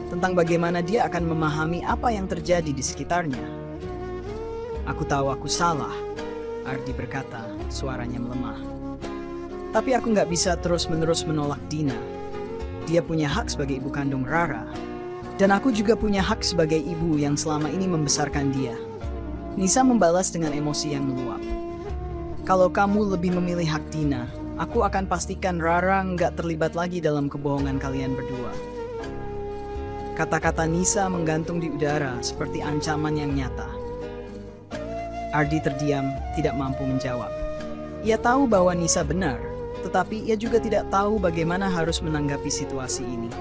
tentang bagaimana dia akan memahami apa yang terjadi di sekitarnya." "Aku tahu aku salah," Ardi berkata. suaranya melemah. Tapi aku nggak bisa terus-menerus menolak Dina. Dia punya hak sebagai ibu kandung Rara. Dan aku juga punya hak sebagai ibu yang selama ini membesarkan dia. Nisa membalas dengan emosi yang meluap. Kalau kamu lebih memilih hak Dina, aku akan pastikan Rara nggak terlibat lagi dalam kebohongan kalian berdua. Kata-kata Nisa menggantung di udara seperti ancaman yang nyata. Ardi terdiam, tidak mampu menjawab. Ia tahu bahwa Nisa benar, tetapi ia juga tidak tahu bagaimana harus menanggapi situasi ini.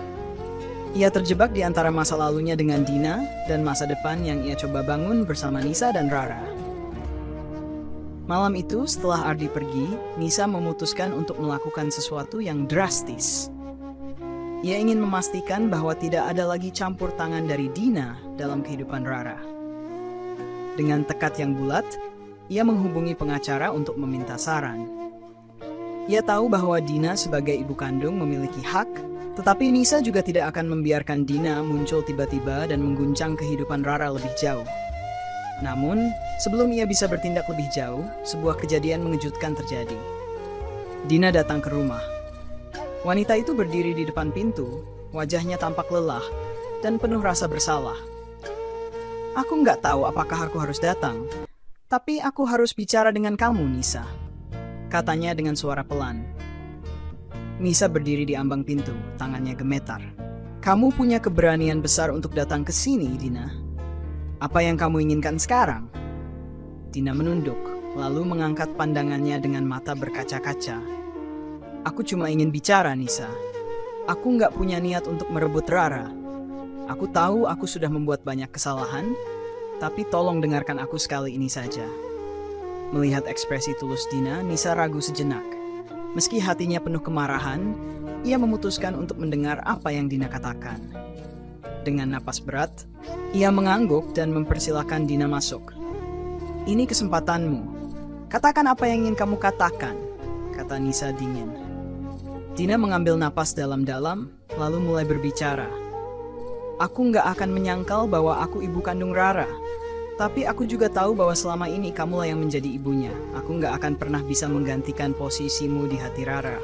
Ia terjebak di antara masa lalunya dengan Dina dan masa depan yang ia coba bangun bersama Nisa dan Rara. Malam itu, setelah Ardi pergi, Nisa memutuskan untuk melakukan sesuatu yang drastis. Ia ingin memastikan bahwa tidak ada lagi campur tangan dari Dina dalam kehidupan Rara. Dengan tekad yang bulat, ia menghubungi pengacara untuk meminta saran. Ia tahu bahwa Dina sebagai ibu kandung memiliki hak, tetapi Nisa juga tidak akan membiarkan Dina muncul tiba-tiba dan mengguncang kehidupan Rara lebih jauh. Namun, sebelum ia bisa bertindak lebih jauh, sebuah kejadian mengejutkan terjadi. Dina datang ke rumah. Wanita itu berdiri di depan pintu, wajahnya tampak lelah dan penuh rasa bersalah. Aku nggak tahu apakah aku harus datang, tapi aku harus bicara dengan kamu, Nisa, katanya dengan suara pelan. Nisa berdiri di ambang pintu, tangannya gemetar. Kamu punya keberanian besar untuk datang ke sini, Dina. Apa yang kamu inginkan sekarang? Dina menunduk, lalu mengangkat pandangannya dengan mata berkaca-kaca. Aku cuma ingin bicara, Nisa. Aku nggak punya niat untuk merebut Rara. Aku tahu aku sudah membuat banyak kesalahan, tapi tolong dengarkan aku sekali ini saja. Melihat ekspresi tulus Dina, Nisa ragu sejenak. Meski hatinya penuh kemarahan, ia memutuskan untuk mendengar apa yang Dina katakan. Dengan napas berat, ia mengangguk dan mempersilahkan Dina masuk. Ini kesempatanmu. Katakan apa yang ingin kamu katakan, kata Nisa dingin. Dina mengambil napas dalam-dalam, lalu mulai berbicara. Aku nggak akan menyangkal bahwa aku ibu kandung Rara. Tapi aku juga tahu bahwa selama ini kamulah yang menjadi ibunya. Aku nggak akan pernah bisa menggantikan posisimu di hati Rara.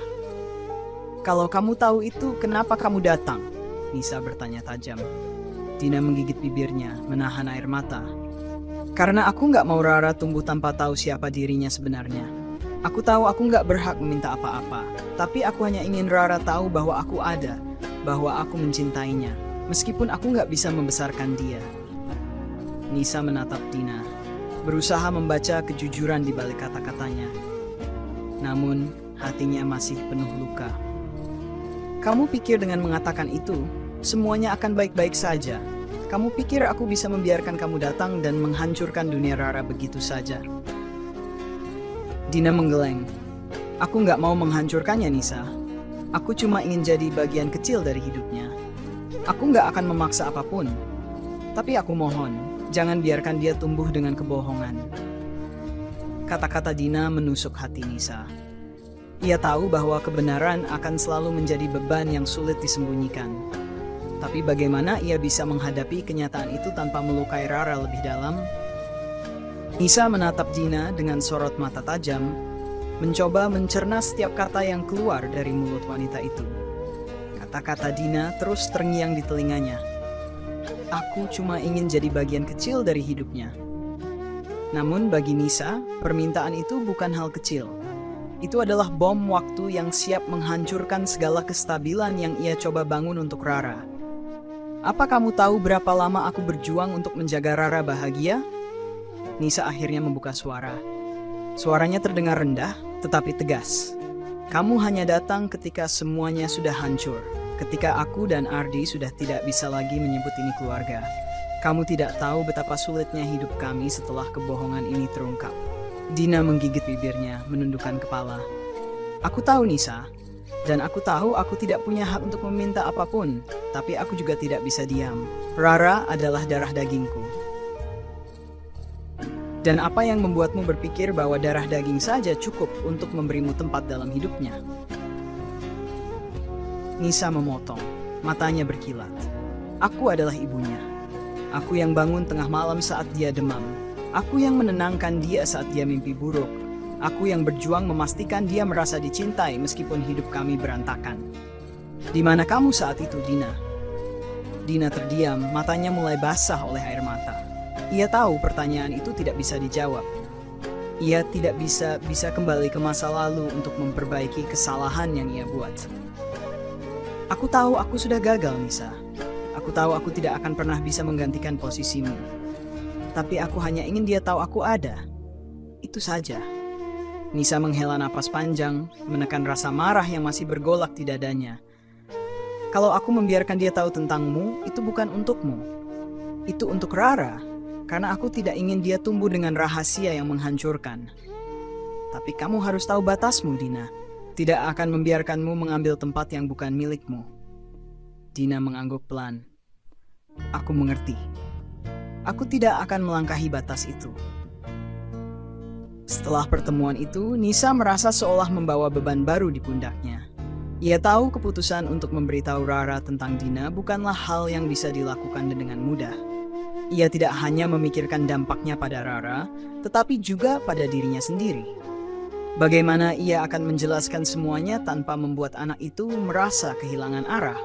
Kalau kamu tahu itu, kenapa kamu datang? Nisa bertanya tajam. Dina menggigit bibirnya, menahan air mata. Karena aku nggak mau Rara tumbuh tanpa tahu siapa dirinya sebenarnya. Aku tahu aku nggak berhak meminta apa-apa. Tapi aku hanya ingin Rara tahu bahwa aku ada, bahwa aku mencintainya. Meskipun aku nggak bisa membesarkan dia. Nisa menatap Dina, berusaha membaca kejujuran di balik kata-katanya. Namun, hatinya masih penuh luka. Kamu pikir dengan mengatakan itu, semuanya akan baik-baik saja. Kamu pikir aku bisa membiarkan kamu datang dan menghancurkan dunia Rara begitu saja? Dina menggeleng. Aku nggak mau menghancurkannya, Nisa. Aku cuma ingin jadi bagian kecil dari hidupnya. Aku nggak akan memaksa apapun. Tapi aku mohon, jangan biarkan dia tumbuh dengan kebohongan. Kata-kata Dina menusuk hati Nisa. Ia tahu bahwa kebenaran akan selalu menjadi beban yang sulit disembunyikan. Tapi bagaimana ia bisa menghadapi kenyataan itu tanpa melukai Rara lebih dalam? Nisa menatap Dina dengan sorot mata tajam, mencoba mencerna setiap kata yang keluar dari mulut wanita itu. Kata-kata Dina terus terngiang di telinganya. Aku cuma ingin jadi bagian kecil dari hidupnya. Namun bagi Nisa, permintaan itu bukan hal kecil. Itu adalah bom waktu yang siap menghancurkan segala kestabilan yang ia coba bangun untuk Rara. Apa kamu tahu berapa lama aku berjuang untuk menjaga Rara bahagia? Nisa akhirnya membuka suara. Suaranya terdengar rendah, tetapi tegas. Kamu hanya datang ketika semuanya sudah hancur. Ketika aku dan Ardi sudah tidak bisa lagi menyebut ini keluarga. Kamu tidak tahu betapa sulitnya hidup kami setelah kebohongan ini terungkap. Dina menggigit bibirnya, menundukkan kepala. Aku tahu, Nisa. Dan aku tahu aku tidak punya hak untuk meminta apapun. Tapi aku juga tidak bisa diam. Rara adalah darah dagingku. Dan apa yang membuatmu berpikir bahwa darah daging saja cukup untuk memberimu tempat dalam hidupnya? Nisa memotong, matanya berkilat. Aku adalah ibunya. Aku yang bangun tengah malam saat dia demam. Aku yang menenangkan dia saat dia mimpi buruk. Aku yang berjuang memastikan dia merasa dicintai meskipun hidup kami berantakan. Di mana kamu saat itu, Dina? Dina terdiam, matanya mulai basah oleh air mata. Ia tahu pertanyaan itu tidak bisa dijawab. Ia tidak bisa kembali ke masa lalu untuk memperbaiki kesalahan yang ia buat. Aku tahu aku sudah gagal, Nisa. Aku tahu aku tidak akan pernah bisa menggantikan posisimu. Tapi aku hanya ingin dia tahu aku ada. Itu saja. Nisa menghela napas panjang, menekan rasa marah yang masih bergolak di dadanya. Kalau aku membiarkan dia tahu tentangmu, itu bukan untukmu. Itu untuk Rara, karena aku tidak ingin dia tumbuh dengan rahasia yang menghancurkan. Tapi kamu harus tahu batasmu, Dina. Tidak akan membiarkanmu mengambil tempat yang bukan milikmu. Dina mengangguk pelan. Aku mengerti. Aku tidak akan melangkahi batas itu. Setelah pertemuan itu, Nisa merasa seolah membawa beban baru di pundaknya. Ia tahu keputusan untuk memberitahu Rara tentang Dina bukanlah hal yang bisa dilakukan dengan mudah. Ia tidak hanya memikirkan dampaknya pada Rara, tetapi juga pada dirinya sendiri. Bagaimana ia akan menjelaskan semuanya tanpa membuat anak itu merasa kehilangan arah?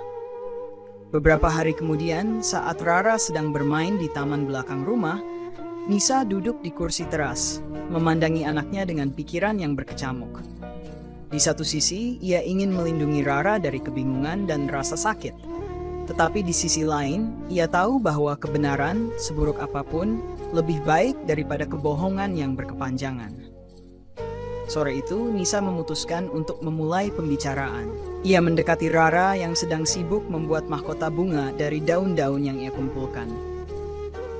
Beberapa hari kemudian, saat Rara sedang bermain di taman belakang rumah, Nisa duduk di kursi teras, memandangi anaknya dengan pikiran yang berkecamuk. Di satu sisi, ia ingin melindungi Rara dari kebingungan dan rasa sakit. Tetapi di sisi lain, ia tahu bahwa kebenaran, seburuk apapun, lebih baik daripada kebohongan yang berkepanjangan. Sore itu, Nisa memutuskan untuk memulai pembicaraan. Ia mendekati Rara yang sedang sibuk membuat mahkota bunga dari daun-daun yang ia kumpulkan.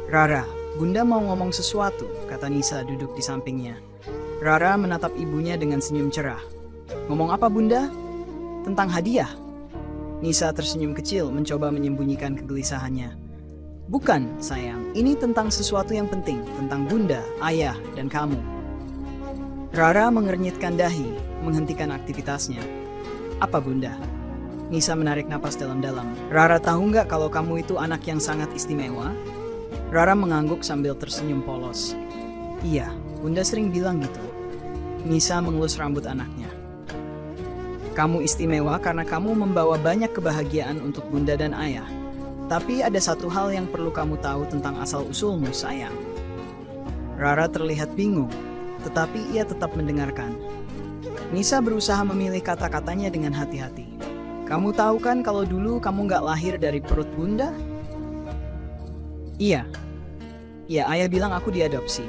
Rara, Bunda mau ngomong sesuatu, kata Nisa duduk di sampingnya. Rara menatap ibunya dengan senyum cerah. Ngomong apa, Bunda? Tentang hadiah? Nisa tersenyum kecil mencoba menyembunyikan kegelisahannya. Bukan, sayang. Ini tentang sesuatu yang penting. Tentang Bunda, Ayah, dan kamu. Rara mengernyitkan dahi, menghentikan aktivitasnya. Apa, Bunda? Nisa menarik napas dalam-dalam. Rara tahu nggak kalau kamu itu anak yang sangat istimewa? Rara mengangguk sambil tersenyum polos. Iya, Bunda sering bilang gitu. Nisa mengelus rambut anaknya. Kamu istimewa karena kamu membawa banyak kebahagiaan untuk Bunda dan Ayah. Tapi ada satu hal yang perlu kamu tahu tentang asal-usulmu, sayang. Rara terlihat bingung, tetapi ia tetap mendengarkan. Nisa berusaha memilih kata-katanya dengan hati-hati. Kamu tahu kan kalau dulu kamu nggak lahir dari perut Bunda? Iya. Ya, Ayah bilang aku diadopsi.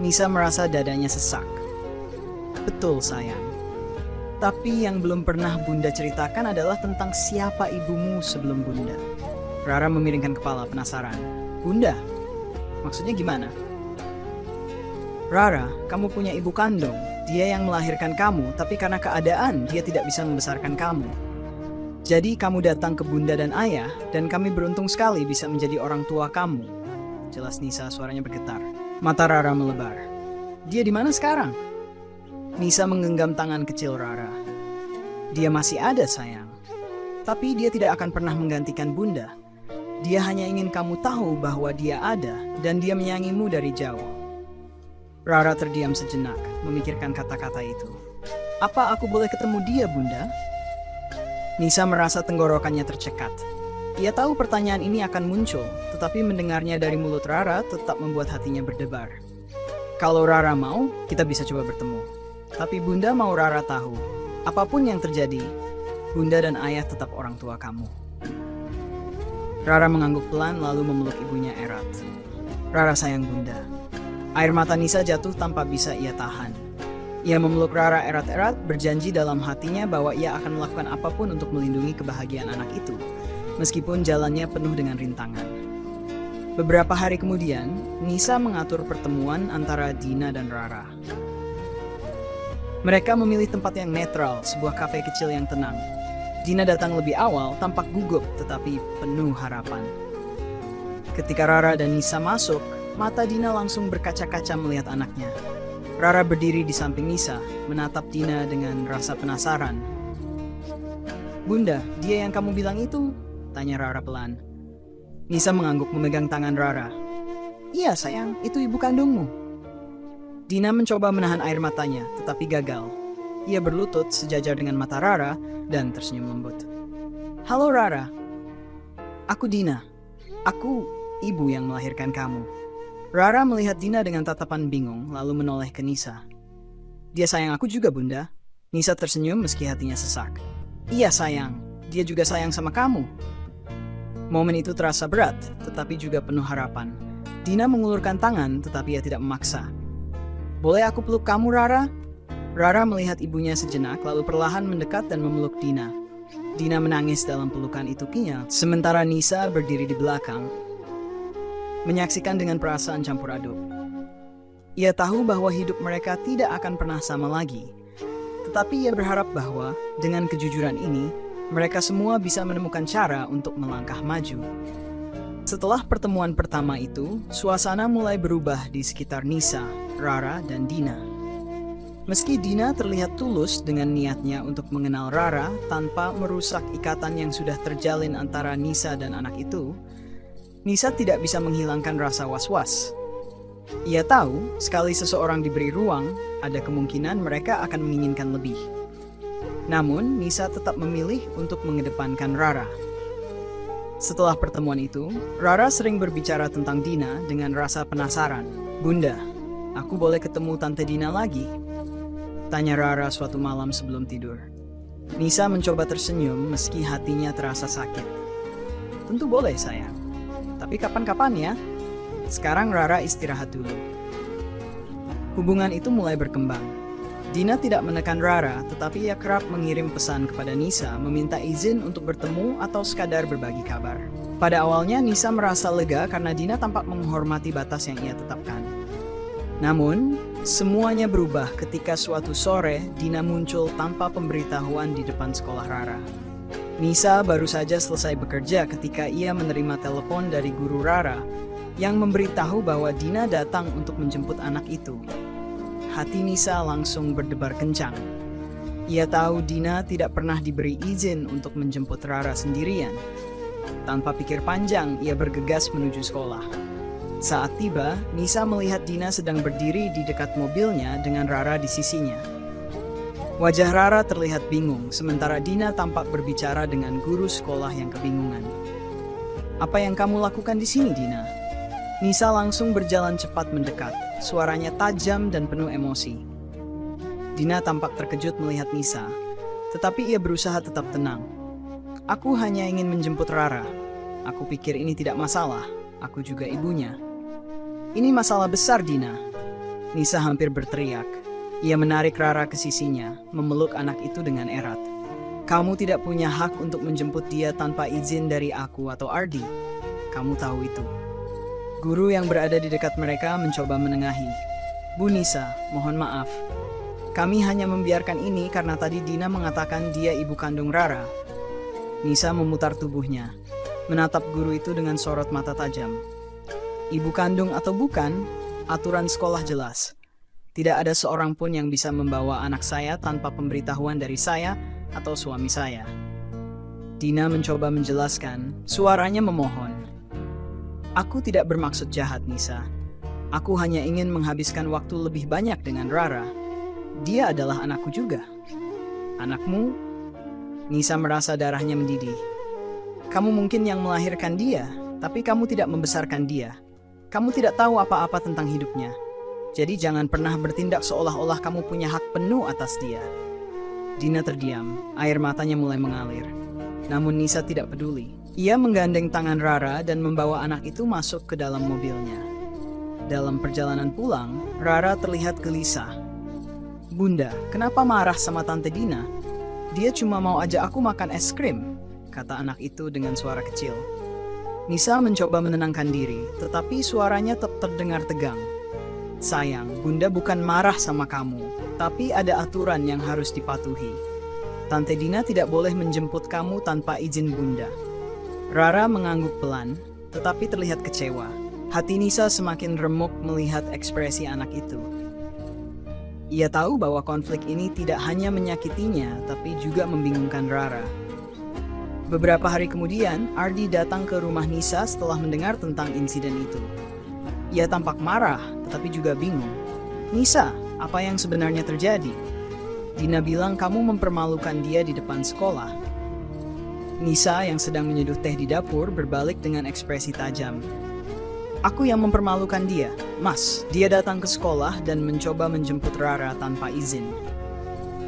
Nisa merasa dadanya sesak. Betul, sayang. Tapi yang belum pernah Bunda ceritakan adalah tentang siapa ibumu sebelum Bunda. Rara memiringkan kepala penasaran. Bunda? Maksudnya gimana? Rara, kamu punya ibu kandung. Dia yang melahirkan kamu, tapi karena keadaan dia tidak bisa membesarkan kamu. Jadi kamu datang ke Bunda dan Ayah, dan kami beruntung sekali bisa menjadi orang tua kamu. Jelas Nisa, suaranya bergetar. Mata Rara melebar. Dia di mana sekarang? Nisa menggenggam tangan kecil Rara. Dia masih ada, sayang. Tapi dia tidak akan pernah menggantikan Bunda. Dia hanya ingin kamu tahu bahwa dia ada, dan dia menyayangimu dari jauh. Rara terdiam sejenak, memikirkan kata-kata itu. Apa aku boleh ketemu dia, Bunda? Nisa merasa tenggorokannya tercekat. Ia tahu pertanyaan ini akan muncul, tetapi mendengarnya dari mulut Rara tetap membuat hatinya berdebar. Kalau Rara mau, kita bisa coba bertemu. Tapi Bunda mau Rara tahu, apapun yang terjadi, Bunda dan Ayah tetap orang tua kamu. Rara mengangguk pelan lalu memeluk ibunya erat. Rara sayang Bunda. Air mata Nisa jatuh tanpa bisa ia tahan. Ia memeluk Rara erat-erat, berjanji dalam hatinya bahwa ia akan melakukan apapun untuk melindungi kebahagiaan anak itu, meskipun jalannya penuh dengan rintangan. Beberapa hari kemudian, Nisa mengatur pertemuan antara Dina dan Rara. Mereka memilih tempat yang netral, sebuah kafe kecil yang tenang. Dina datang lebih awal, tampak gugup tetapi penuh harapan. Ketika Rara dan Nisa masuk, mata Dina langsung berkaca-kaca melihat anaknya. Rara berdiri di samping Nisa, menatap Dina dengan rasa penasaran. Bunda, dia yang kamu bilang itu? Tanya Rara pelan. Nisa mengangguk memegang tangan Rara. Iya sayang, itu ibu kandungmu. Dina mencoba menahan air matanya, tetapi gagal. Ia berlutut sejajar dengan mata Rara dan tersenyum lembut. "Halo Rara, aku Dina. Aku ibu yang melahirkan kamu." Rara melihat Dina dengan tatapan bingung, lalu menoleh ke Nisa. "Dia sayang aku juga, Bunda." Nisa tersenyum meski hatinya sesak. "Iya sayang, dia juga sayang sama kamu." Momen itu terasa berat, tetapi juga penuh harapan. Dina mengulurkan tangan, tetapi ia tidak memaksa. "Boleh aku peluk kamu, Rara?" Rara melihat ibunya sejenak, lalu perlahan mendekat dan memeluk Dina. Dina menangis dalam pelukan itu kenyal, sementara Nisa berdiri di belakang, menyaksikan dengan perasaan campur aduk. Ia tahu bahwa hidup mereka tidak akan pernah sama lagi, tetapi ia berharap bahwa dengan kejujuran ini, mereka semua bisa menemukan cara untuk melangkah maju. Setelah pertemuan pertama itu, suasana mulai berubah di sekitar Nisa, Rara, dan Dina. Meski Dina terlihat tulus dengan niatnya untuk mengenal Rara tanpa merusak ikatan yang sudah terjalin antara Nisa dan anak itu, Nisa tidak bisa menghilangkan rasa was-was. Ia tahu, sekali seseorang diberi ruang, ada kemungkinan mereka akan menginginkan lebih. Namun, Nisa tetap memilih untuk mengedepankan Rara. Setelah pertemuan itu, Rara sering berbicara tentang Dina dengan rasa penasaran. "Bunda, aku boleh ketemu Tante Dina lagi?" tanya Rara suatu malam sebelum tidur. Nisa mencoba tersenyum meski hatinya terasa sakit. "Tentu boleh, sayang. Tapi kapan-kapan ya. Sekarang Rara istirahat dulu." Hubungan itu mulai berkembang. Dina tidak menekan Rara, tetapi ia kerap mengirim pesan kepada Nisa meminta izin untuk bertemu atau sekadar berbagi kabar. Pada awalnya Nisa merasa lega karena Dina tampak menghormati batas yang ia tetapkan. Namun, semuanya berubah ketika suatu sore Dina muncul tanpa pemberitahuan di depan sekolah Rara. Nisa baru saja selesai bekerja ketika ia menerima telepon dari guru Rara yang memberitahu bahwa Dina datang untuk menjemput anak itu. Hati Nisa langsung berdebar kencang. Ia tahu Dina tidak pernah diberi izin untuk menjemput Rara sendirian. Tanpa pikir panjang, ia bergegas menuju sekolah. Saat tiba, Nisa melihat Dina sedang berdiri di dekat mobilnya dengan Rara di sisinya. Wajah Rara terlihat bingung, sementara Dina tampak berbicara dengan guru sekolah yang kebingungan. "Apa yang kamu lakukan di sini, Dina?" Nisa langsung berjalan cepat mendekat, suaranya tajam dan penuh emosi. Dina tampak terkejut melihat Nisa, tetapi ia berusaha tetap tenang. "Aku hanya ingin menjemput Rara. Aku pikir ini tidak masalah, aku juga ibunya." "Ini masalah besar, Dina." Nisa hampir berteriak. Ia menarik Rara ke sisinya, memeluk anak itu dengan erat. "Kamu tidak punya hak untuk menjemput dia tanpa izin dari aku atau Ardi. Kamu tahu itu." Guru yang berada di dekat mereka mencoba menengahi. "Bu Nisa, mohon maaf. Kami hanya membiarkan ini karena tadi Dina mengatakan dia ibu kandung Rara." Nisa memutar tubuhnya, menatap guru itu dengan sorot mata tajam. "Ibu kandung atau bukan, aturan sekolah jelas. Tidak ada seorang pun yang bisa membawa anak saya tanpa pemberitahuan dari saya atau suami saya." Dina mencoba menjelaskan, suaranya memohon. "Aku tidak bermaksud jahat, Nisa. Aku hanya ingin menghabiskan waktu lebih banyak dengan Rara. Dia adalah anakku juga." "Anakmu?" Nisa merasa darahnya mendidih. "Kamu mungkin yang melahirkan dia, tapi kamu tidak membesarkan dia. Kamu tidak tahu apa-apa tentang hidupnya. Jadi jangan pernah bertindak seolah-olah kamu punya hak penuh atas dia." Dina terdiam, air matanya mulai mengalir. Namun Nisa tidak peduli. Ia menggandeng tangan Rara dan membawa anak itu masuk ke dalam mobilnya. Dalam perjalanan pulang, Rara terlihat gelisah. "Bunda, kenapa marah sama Tante Dina? Dia cuma mau ajak aku makan es krim," kata anak itu dengan suara kecil. Nisa mencoba menenangkan diri, tetapi suaranya tetap terdengar tegang. "Sayang, Bunda bukan marah sama kamu, tapi ada aturan yang harus dipatuhi. Tante Dina tidak boleh menjemput kamu tanpa izin Bunda." Rara mengangguk pelan, tetapi terlihat kecewa. Hati Nisa semakin remuk melihat ekspresi anak itu. Ia tahu bahwa konflik ini tidak hanya menyakitinya, tapi juga membingungkan Rara. Beberapa hari kemudian, Ardi datang ke rumah Nisa setelah mendengar tentang insiden itu. Ia tampak marah, tetapi juga bingung. Nisa, apa yang sebenarnya terjadi? Dina bilang kamu mempermalukan dia di depan sekolah. Nisa yang sedang menyeduh teh di dapur berbalik dengan ekspresi tajam. Aku yang mempermalukan dia, Mas. Dia datang ke sekolah dan mencoba menjemput Rara tanpa izin.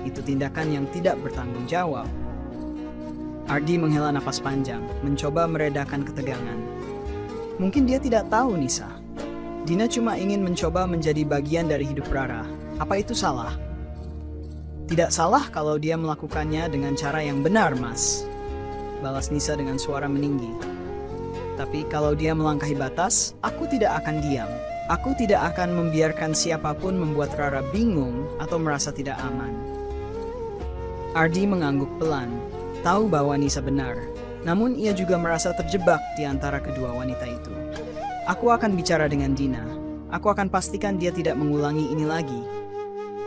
Itu tindakan yang tidak bertanggung jawab. Ardi menghela napas panjang, mencoba meredakan ketegangan. Mungkin dia tidak tahu, Nisa. Dina cuma ingin mencoba menjadi bagian dari hidup Rara. Apa itu salah? Tidak salah kalau dia melakukannya dengan cara yang benar, Mas. Balas Nisa dengan suara meninggi. Tapi kalau dia melangkahi batas, aku tidak akan diam. Aku tidak akan membiarkan siapapun membuat Rara bingung atau merasa tidak aman. Ardi mengangguk pelan, tahu bahwa Nisa benar. Namun ia juga merasa terjebak di antara kedua wanita itu. Aku akan bicara dengan Dina. Aku akan pastikan dia tidak mengulangi ini lagi.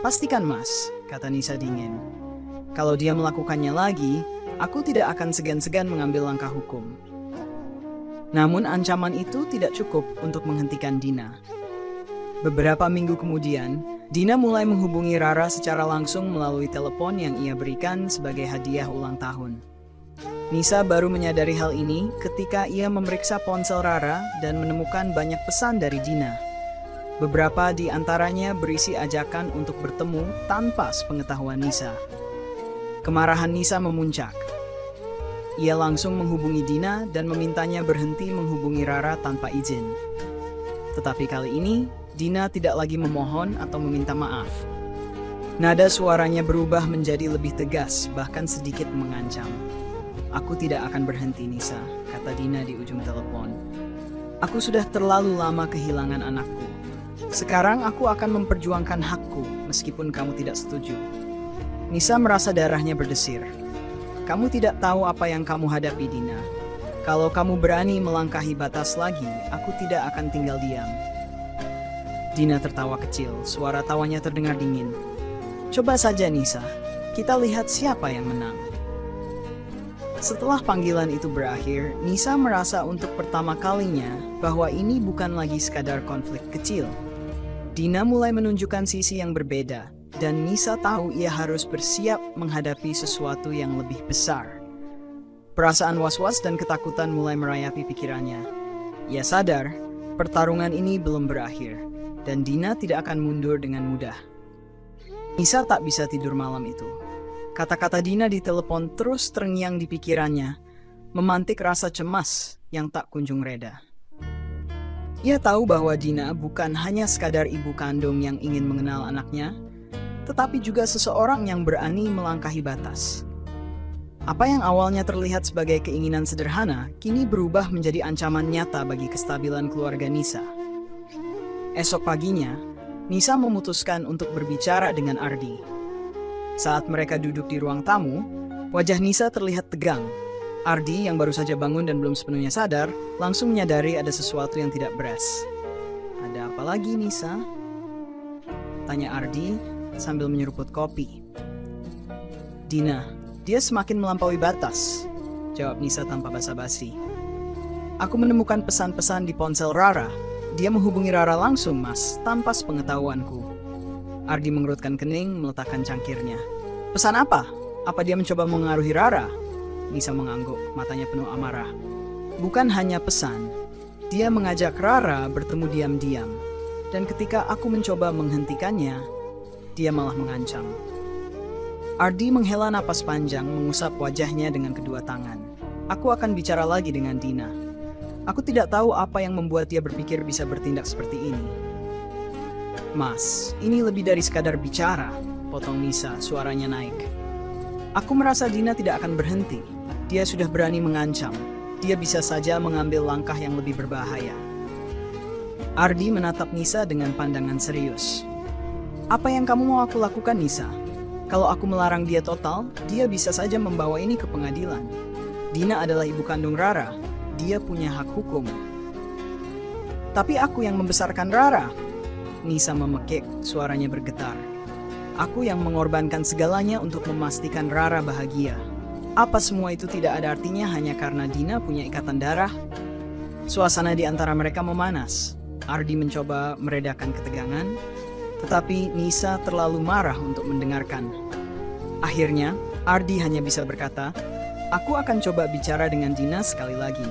Pastikan, Mas, kata Nisa dingin. Kalau dia melakukannya lagi, aku tidak akan segan-segan mengambil langkah hukum. Namun ancaman itu tidak cukup untuk menghentikan Dina. Beberapa minggu kemudian, Dina mulai menghubungi Rara secara langsung melalui telepon yang ia berikan sebagai hadiah ulang tahun. Nisa baru menyadari hal ini ketika ia memeriksa ponsel Rara dan menemukan banyak pesan dari Dina. Beberapa di antaranya berisi ajakan untuk bertemu tanpa sepengetahuan Nisa. Kemarahan Nisa memuncak. Ia langsung menghubungi Dina dan memintanya berhenti menghubungi Rara tanpa izin. Tetapi kali ini, Dina tidak lagi memohon atau meminta maaf. Nada suaranya berubah menjadi lebih tegas, bahkan sedikit mengancam. Aku tidak akan berhenti, Nisa, kata Dina di ujung telepon. Aku sudah terlalu lama kehilangan anakku. Sekarang aku akan memperjuangkan hakku meskipun kamu tidak setuju. Nisa merasa darahnya berdesir. Kamu tidak tahu apa yang kamu hadapi, Dina. Kalau kamu berani melangkahi batas lagi, aku tidak akan tinggal diam. Dina tertawa kecil, suara tawanya terdengar dingin. Coba saja, Nisa. Kita lihat siapa yang menang. Setelah panggilan itu berakhir, Nisa merasa untuk pertama kalinya bahwa ini bukan lagi sekadar konflik kecil. Dina mulai menunjukkan sisi yang berbeda, dan Nisa tahu ia harus bersiap menghadapi sesuatu yang lebih besar. Perasaan was-was dan ketakutan mulai merayapi pikirannya. Ia sadar, pertarungan ini belum berakhir, dan Dina tidak akan mundur dengan mudah. Nisa tak bisa tidur malam itu. Kata-kata Dina di telepon terus terngiang di pikirannya, memantik rasa cemas yang tak kunjung reda. Ia tahu bahwa Dina bukan hanya sekadar ibu kandung yang ingin mengenal anaknya, tetapi juga seseorang yang berani melangkahi batas. Apa yang awalnya terlihat sebagai keinginan sederhana, kini berubah menjadi ancaman nyata bagi kestabilan keluarga Nisa. Esok paginya, Nisa memutuskan untuk berbicara dengan Ardi. Saat mereka duduk di ruang tamu, wajah Nisa terlihat tegang. Ardi yang baru saja bangun dan belum sepenuhnya sadar, langsung menyadari ada sesuatu yang tidak beres. Ada apa lagi, Nisa? Tanya Ardi sambil menyeruput kopi. Dina, dia semakin melampaui batas, jawab Nisa tanpa basa-basi. Aku menemukan pesan-pesan di ponsel Rara. Dia menghubungi Rara langsung, Mas, tanpa sepengetahuanku. Ardi mengerutkan kening, meletakkan cangkirnya. Pesan apa? Apa dia mencoba mengaruhi Rara? Nisa mengangguk, matanya penuh amarah. Bukan hanya pesan, dia mengajak Rara bertemu diam-diam. Dan ketika aku mencoba menghentikannya, dia malah mengancam. Ardi menghela napas panjang, mengusap wajahnya dengan kedua tangan. Aku akan bicara lagi dengan Dina. Aku tidak tahu apa yang membuat dia berpikir bisa bertindak seperti ini. Mas, ini lebih dari sekadar bicara, potong Nisa, suaranya naik. Aku merasa Dina tidak akan berhenti. Dia sudah berani mengancam. Dia bisa saja mengambil langkah yang lebih berbahaya. Ardi menatap Nisa dengan pandangan serius. Apa yang kamu mau aku lakukan, Nisa? Kalau aku melarang dia total, dia bisa saja membawa ini ke pengadilan. Dina adalah ibu kandung Rara. Dia punya hak hukum. Tapi aku yang membesarkan Rara. Nisa memekik, suaranya bergetar. Aku yang mengorbankan segalanya untuk memastikan Rara bahagia. Apa semua itu tidak ada artinya hanya karena Dina punya ikatan darah? Suasana di antara mereka memanas. Ardi mencoba meredakan ketegangan. Tetapi Nisa terlalu marah untuk mendengarkan. Akhirnya, Ardi hanya bisa berkata, "Aku akan coba bicara dengan Dina sekali lagi.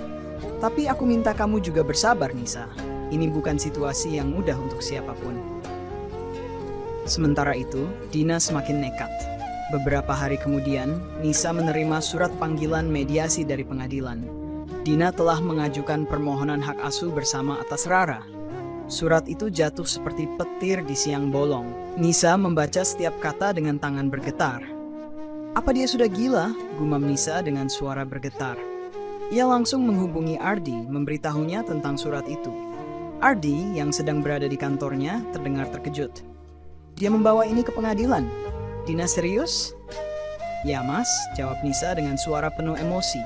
Tapi aku minta kamu juga bersabar, Nisa. Ini bukan situasi yang mudah untuk siapapun." Sementara itu, Dina semakin nekat. Beberapa hari kemudian, Nisa menerima surat panggilan mediasi dari pengadilan. Dina telah mengajukan permohonan hak asuh bersama atas Rara. Surat itu jatuh seperti petir di siang bolong. Nisa membaca setiap kata dengan tangan bergetar. "Apa dia sudah gila?" gumam Nisa dengan suara bergetar. Ia langsung menghubungi Ardi, memberitahunya tentang surat itu. Ardi, yang sedang berada di kantornya, terdengar terkejut. "Dia membawa ini ke pengadilan? Dina serius?" "Ya mas," jawab Nisa dengan suara penuh emosi.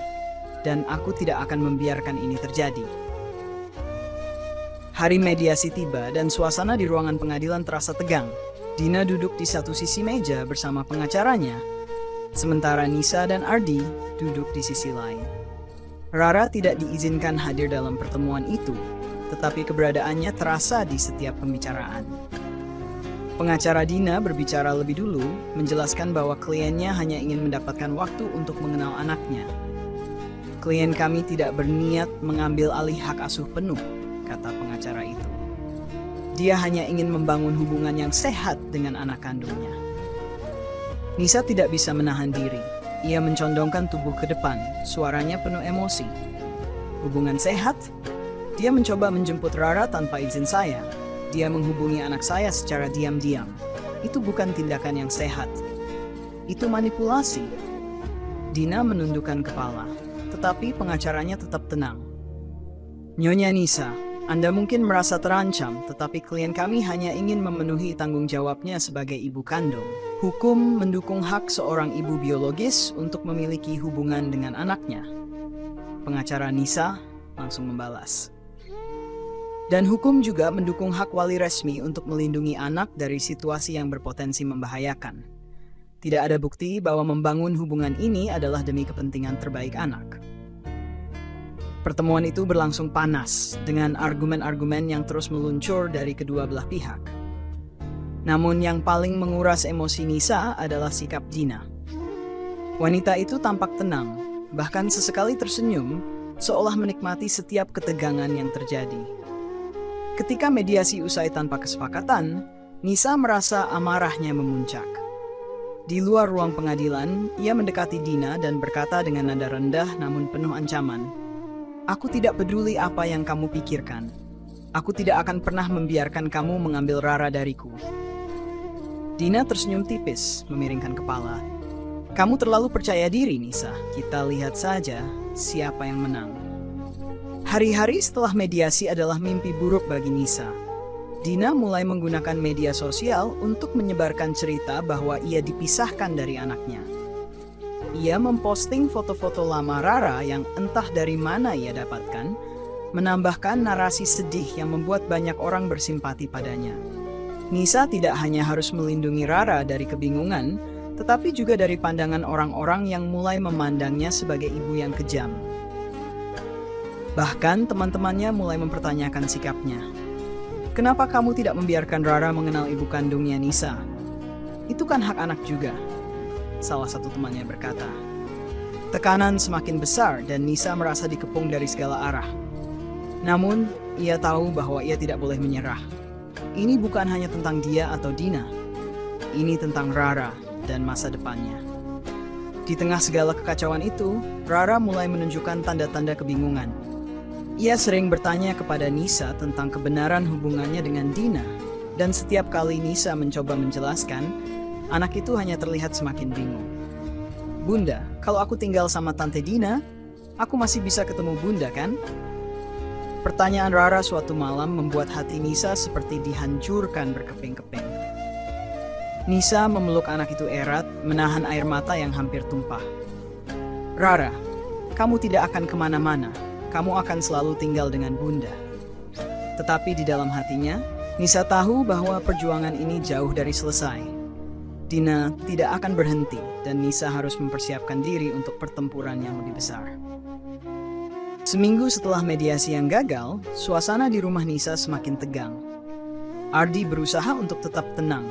"Dan aku tidak akan membiarkan ini terjadi." Hari mediasi tiba dan suasana di ruangan pengadilan terasa tegang. Dina duduk di satu sisi meja bersama pengacaranya, sementara Nisa dan Ardi duduk di sisi lain. Rara tidak diizinkan hadir dalam pertemuan itu, tetapi keberadaannya terasa di setiap pembicaraan. Pengacara Dina berbicara lebih dulu, menjelaskan bahwa kliennya hanya ingin mendapatkan waktu untuk mengenal anaknya. "Klien kami tidak berniat mengambil alih hak asuh penuh," kata pengacara itu. "Dia hanya ingin membangun hubungan yang sehat dengan anak kandungnya." Nisa tidak bisa menahan diri. Ia mencondongkan tubuh ke depan, suaranya penuh emosi. "Hubungan sehat? Dia mencoba menjemput Rara tanpa izin saya. Dia menghubungi anak saya secara diam-diam. Itu bukan tindakan yang sehat. Itu manipulasi." Dina menundukkan kepala, tetapi pengacaranya tetap tenang. "Nyonya Nisa, Anda mungkin merasa terancam, tetapi klien kami hanya ingin memenuhi tanggung jawabnya sebagai ibu kandung. Hukum mendukung hak seorang ibu biologis untuk memiliki hubungan dengan anaknya." Pengacara Nisa langsung membalas. "Dan hukum juga mendukung hak wali resmi untuk melindungi anak dari situasi yang berpotensi membahayakan. Tidak ada bukti bahwa membangun hubungan ini adalah demi kepentingan terbaik anak." Pertemuan itu berlangsung panas, dengan argumen-argumen yang terus meluncur dari kedua belah pihak. Namun yang paling menguras emosi Nisa adalah sikap Dina. Wanita itu tampak tenang, bahkan sesekali tersenyum, seolah menikmati setiap ketegangan yang terjadi. Ketika mediasi usai tanpa kesepakatan, Nisa merasa amarahnya memuncak. Di luar ruang pengadilan, ia mendekati Dina dan berkata dengan nada rendah namun penuh ancaman, "Aku tidak peduli apa yang kamu pikirkan. Aku tidak akan pernah membiarkan kamu mengambil Rara dariku." Dina tersenyum tipis, memiringkan kepala. "Kamu terlalu percaya diri, Nisa. Kita lihat saja siapa yang menang." Hari-hari setelah mediasi adalah mimpi buruk bagi Nisa. Dina mulai menggunakan media sosial untuk menyebarkan cerita bahwa ia dipisahkan dari anaknya. Ia memposting foto-foto lama Rara yang entah dari mana ia dapatkan, menambahkan narasi sedih yang membuat banyak orang bersimpati padanya. Nisa tidak hanya harus melindungi Rara dari kebingungan, tetapi juga dari pandangan orang-orang yang mulai memandangnya sebagai ibu yang kejam. Bahkan teman-temannya mulai mempertanyakan sikapnya. "Kenapa kamu tidak membiarkan Rara mengenal ibu kandungnya, Nisa? Itu kan hak anak juga," salah satu temannya berkata. Tekanan semakin besar dan Nisa merasa dikepung dari segala arah. Namun, ia tahu bahwa ia tidak boleh menyerah. Ini bukan hanya tentang dia atau Dina. Ini tentang Rara dan masa depannya. Di tengah segala kekacauan itu, Rara mulai menunjukkan tanda-tanda kebingungan. Ia sering bertanya kepada Nisa tentang kebenaran hubungannya dengan Dina, dan setiap kali Nisa mencoba menjelaskan, anak itu hanya terlihat semakin bingung. "Bunda, kalau aku tinggal sama Tante Dina, aku masih bisa ketemu Bunda kan?" Pertanyaan Rara suatu malam membuat hati Nisa seperti dihancurkan berkeping-keping. Nisa memeluk anak itu erat, menahan air mata yang hampir tumpah. "Rara, kamu tidak akan kemana-mana. Kamu akan selalu tinggal dengan Bunda." Tetapi di dalam hatinya, Nisa tahu bahwa perjuangan ini jauh dari selesai. Dina tidak akan berhenti dan Nisa harus mempersiapkan diri untuk pertempuran yang lebih besar. Seminggu setelah mediasi yang gagal, suasana di rumah Nisa semakin tegang. Ardi berusaha untuk tetap tenang,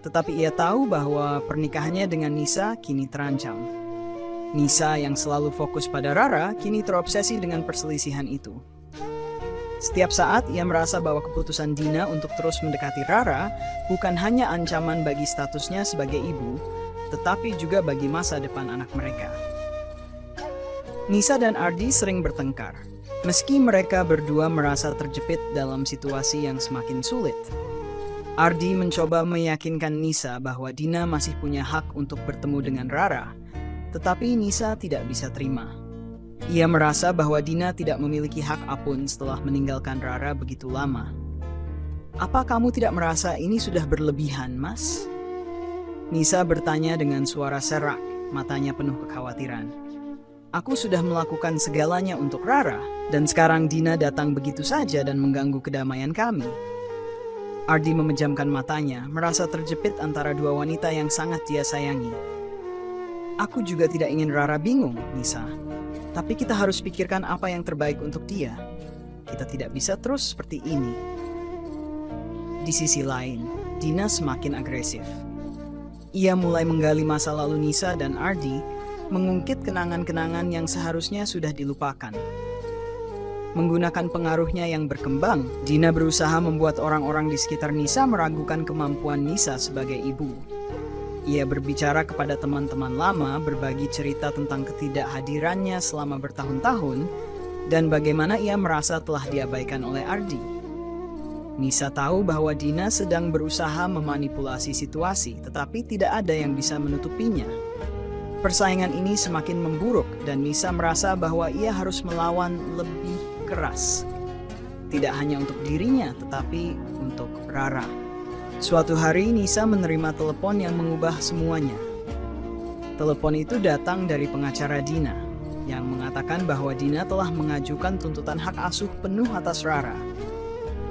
tetapi ia tahu bahwa pernikahannya dengan Nisa kini terancam. Nisa yang selalu fokus pada Rara kini terobsesi dengan perselisihan itu. Setiap saat ia merasa bahwa keputusan Dina untuk terus mendekati Rara bukan hanya ancaman bagi statusnya sebagai ibu, tetapi juga bagi masa depan anak mereka. Nisa dan Ardi sering bertengkar, meski mereka berdua merasa terjepit dalam situasi yang semakin sulit. Ardi mencoba meyakinkan Nisa bahwa Dina masih punya hak untuk bertemu dengan Rara, tetapi Nisa tidak bisa terima. Ia merasa bahwa Dina tidak memiliki hak apapun setelah meninggalkan Rara begitu lama. "Apa kamu tidak merasa ini sudah berlebihan, Mas?" Nisa bertanya dengan suara serak, matanya penuh kekhawatiran. "Aku sudah melakukan segalanya untuk Rara, dan sekarang Dina datang begitu saja dan mengganggu kedamaian kami." Ardi memejamkan matanya, merasa terjepit antara dua wanita yang sangat dia sayangi. "Aku juga tidak ingin Rara bingung, Nisa. Tapi kita harus pikirkan apa yang terbaik untuk dia. Kita tidak bisa terus seperti ini." Di sisi lain, Dina semakin agresif. Ia mulai menggali masa lalu Nisa dan Ardi, mengungkit kenangan-kenangan yang seharusnya sudah dilupakan. Menggunakan pengaruhnya yang berkembang, Dina berusaha membuat orang-orang di sekitar Nisa meragukan kemampuan Nisa sebagai ibu. Ia berbicara kepada teman-teman lama, berbagi cerita tentang ketidakhadirannya selama bertahun-tahun, dan bagaimana ia merasa telah diabaikan oleh Ardi. Nisa tahu bahwa Dina sedang berusaha memanipulasi situasi, tetapi tidak ada yang bisa menutupinya. Persaingan ini semakin memburuk, dan Nisa merasa bahwa ia harus melawan lebih keras. Tidak hanya untuk dirinya, tetapi untuk Rara. Suatu hari Nisa menerima telepon yang mengubah semuanya. Telepon itu datang dari pengacara Dina, yang mengatakan bahwa Dina telah mengajukan tuntutan hak asuh penuh atas Rara.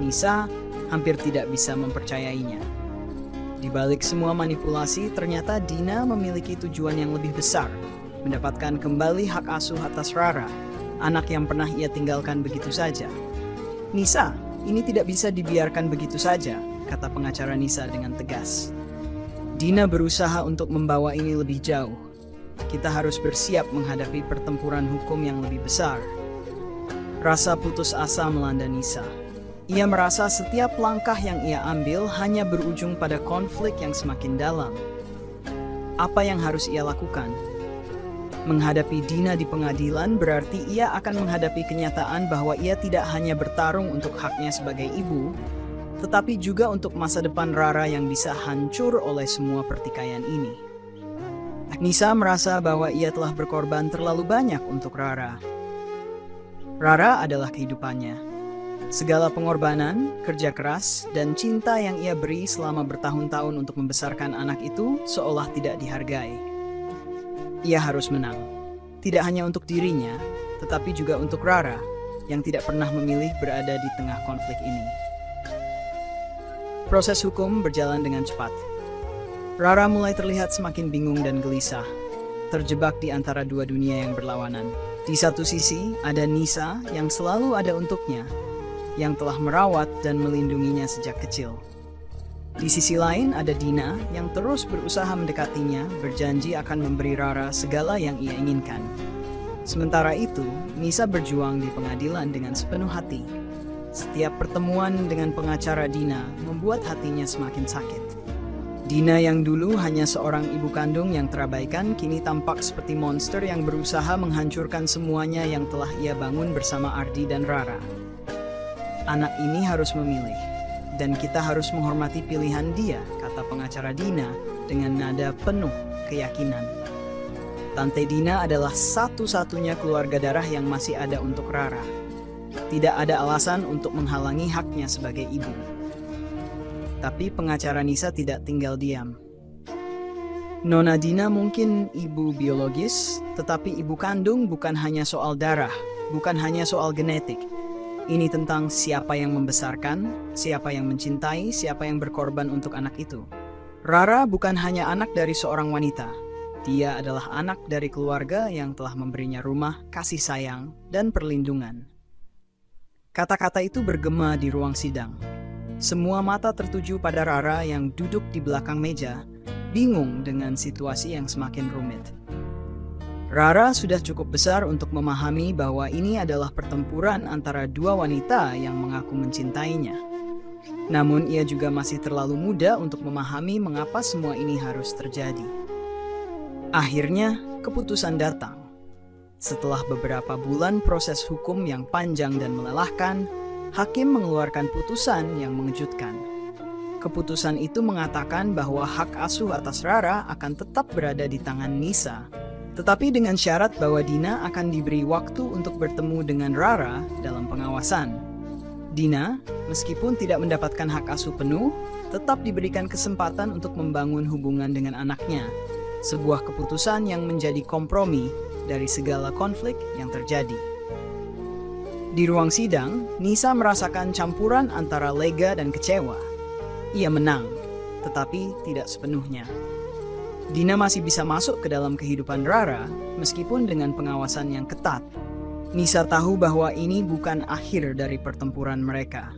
Nisa hampir tidak bisa mempercayainya. Di balik semua manipulasi, ternyata Dina memiliki tujuan yang lebih besar, mendapatkan kembali hak asuh atas Rara, anak yang pernah ia tinggalkan begitu saja. "Nisa, ini tidak bisa dibiarkan begitu saja," kata pengacara Nisa dengan tegas. "Dina berusaha untuk membawa ini lebih jauh. Kita harus bersiap menghadapi pertempuran hukum yang lebih besar." Rasa putus asa melanda Nisa. Ia merasa setiap langkah yang ia ambil hanya berujung pada konflik yang semakin dalam. Apa yang harus ia lakukan? Menghadapi Dina di pengadilan berarti ia akan menghadapi kenyataan bahwa ia tidak hanya bertarung untuk haknya sebagai ibu, tetapi juga untuk masa depan Rara yang bisa hancur oleh semua pertikaian ini. Nisa merasa bahwa ia telah berkorban terlalu banyak untuk Rara. Rara adalah kehidupannya. Segala pengorbanan, kerja keras, dan cinta yang ia beri selama bertahun-tahun untuk membesarkan anak itu seolah tidak dihargai. Ia harus menang. Tidak hanya untuk dirinya, tetapi juga untuk Rara yang tidak pernah memilih berada di tengah konflik ini. Proses hukum berjalan dengan cepat. Rara mulai terlihat semakin bingung dan gelisah, terjebak di antara dua dunia yang berlawanan. Di satu sisi, ada Nisa yang selalu ada untuknya, yang telah merawat dan melindunginya sejak kecil. Di sisi lain, ada Dina yang terus berusaha mendekatinya, berjanji akan memberi Rara segala yang ia inginkan. Sementara itu, Nisa berjuang di pengadilan dengan sepenuh hati. Setiap pertemuan dengan pengacara Dina membuat hatinya semakin sakit. Dina yang dulu hanya seorang ibu kandung yang terabaikan kini tampak seperti monster yang berusaha menghancurkan semuanya yang telah ia bangun bersama Ardi dan Rara. "Anak ini harus memilih, dan kita harus menghormati pilihan dia," kata pengacara Dina dengan nada penuh keyakinan. Tante Dina adalah satu-satunya keluarga darah yang masih ada untuk Rara. Tidak ada alasan untuk menghalangi haknya sebagai ibu. Tapi pengacara Nisa tidak tinggal diam. "Nona Dina mungkin ibu biologis, tetapi ibu kandung bukan hanya soal darah, bukan hanya soal genetik. Ini tentang siapa yang membesarkan, siapa yang mencintai, siapa yang berkorban untuk anak itu. Rara bukan hanya anak dari seorang wanita. Dia adalah anak dari keluarga yang telah memberinya rumah, kasih sayang, dan perlindungan." Kata-kata itu bergema di ruang sidang. Semua mata tertuju pada Rara yang duduk di belakang meja, bingung dengan situasi yang semakin rumit. Rara sudah cukup besar untuk memahami bahwa ini adalah pertempuran antara dua wanita yang mengaku mencintainya. Namun ia juga masih terlalu muda untuk memahami mengapa semua ini harus terjadi. Akhirnya, keputusan datang. Setelah beberapa bulan proses hukum yang panjang dan melelahkan, hakim mengeluarkan putusan yang mengejutkan. Keputusan itu mengatakan bahwa hak asuh atas Rara akan tetap berada di tangan Nisa, tetapi dengan syarat bahwa Dina akan diberi waktu untuk bertemu dengan Rara dalam pengawasan. Dina, meskipun tidak mendapatkan hak asuh penuh, tetap diberikan kesempatan untuk membangun hubungan dengan anaknya, sebuah keputusan yang menjadi kompromi dari segala konflik yang terjadi. Di ruang sidang, Nisa merasakan campuran antara lega dan kecewa. Ia menang, tetapi tidak sepenuhnya. Dina masih bisa masuk ke dalam kehidupan Rara, meskipun dengan pengawasan yang ketat. Nisa tahu bahwa ini bukan akhir dari pertempuran mereka.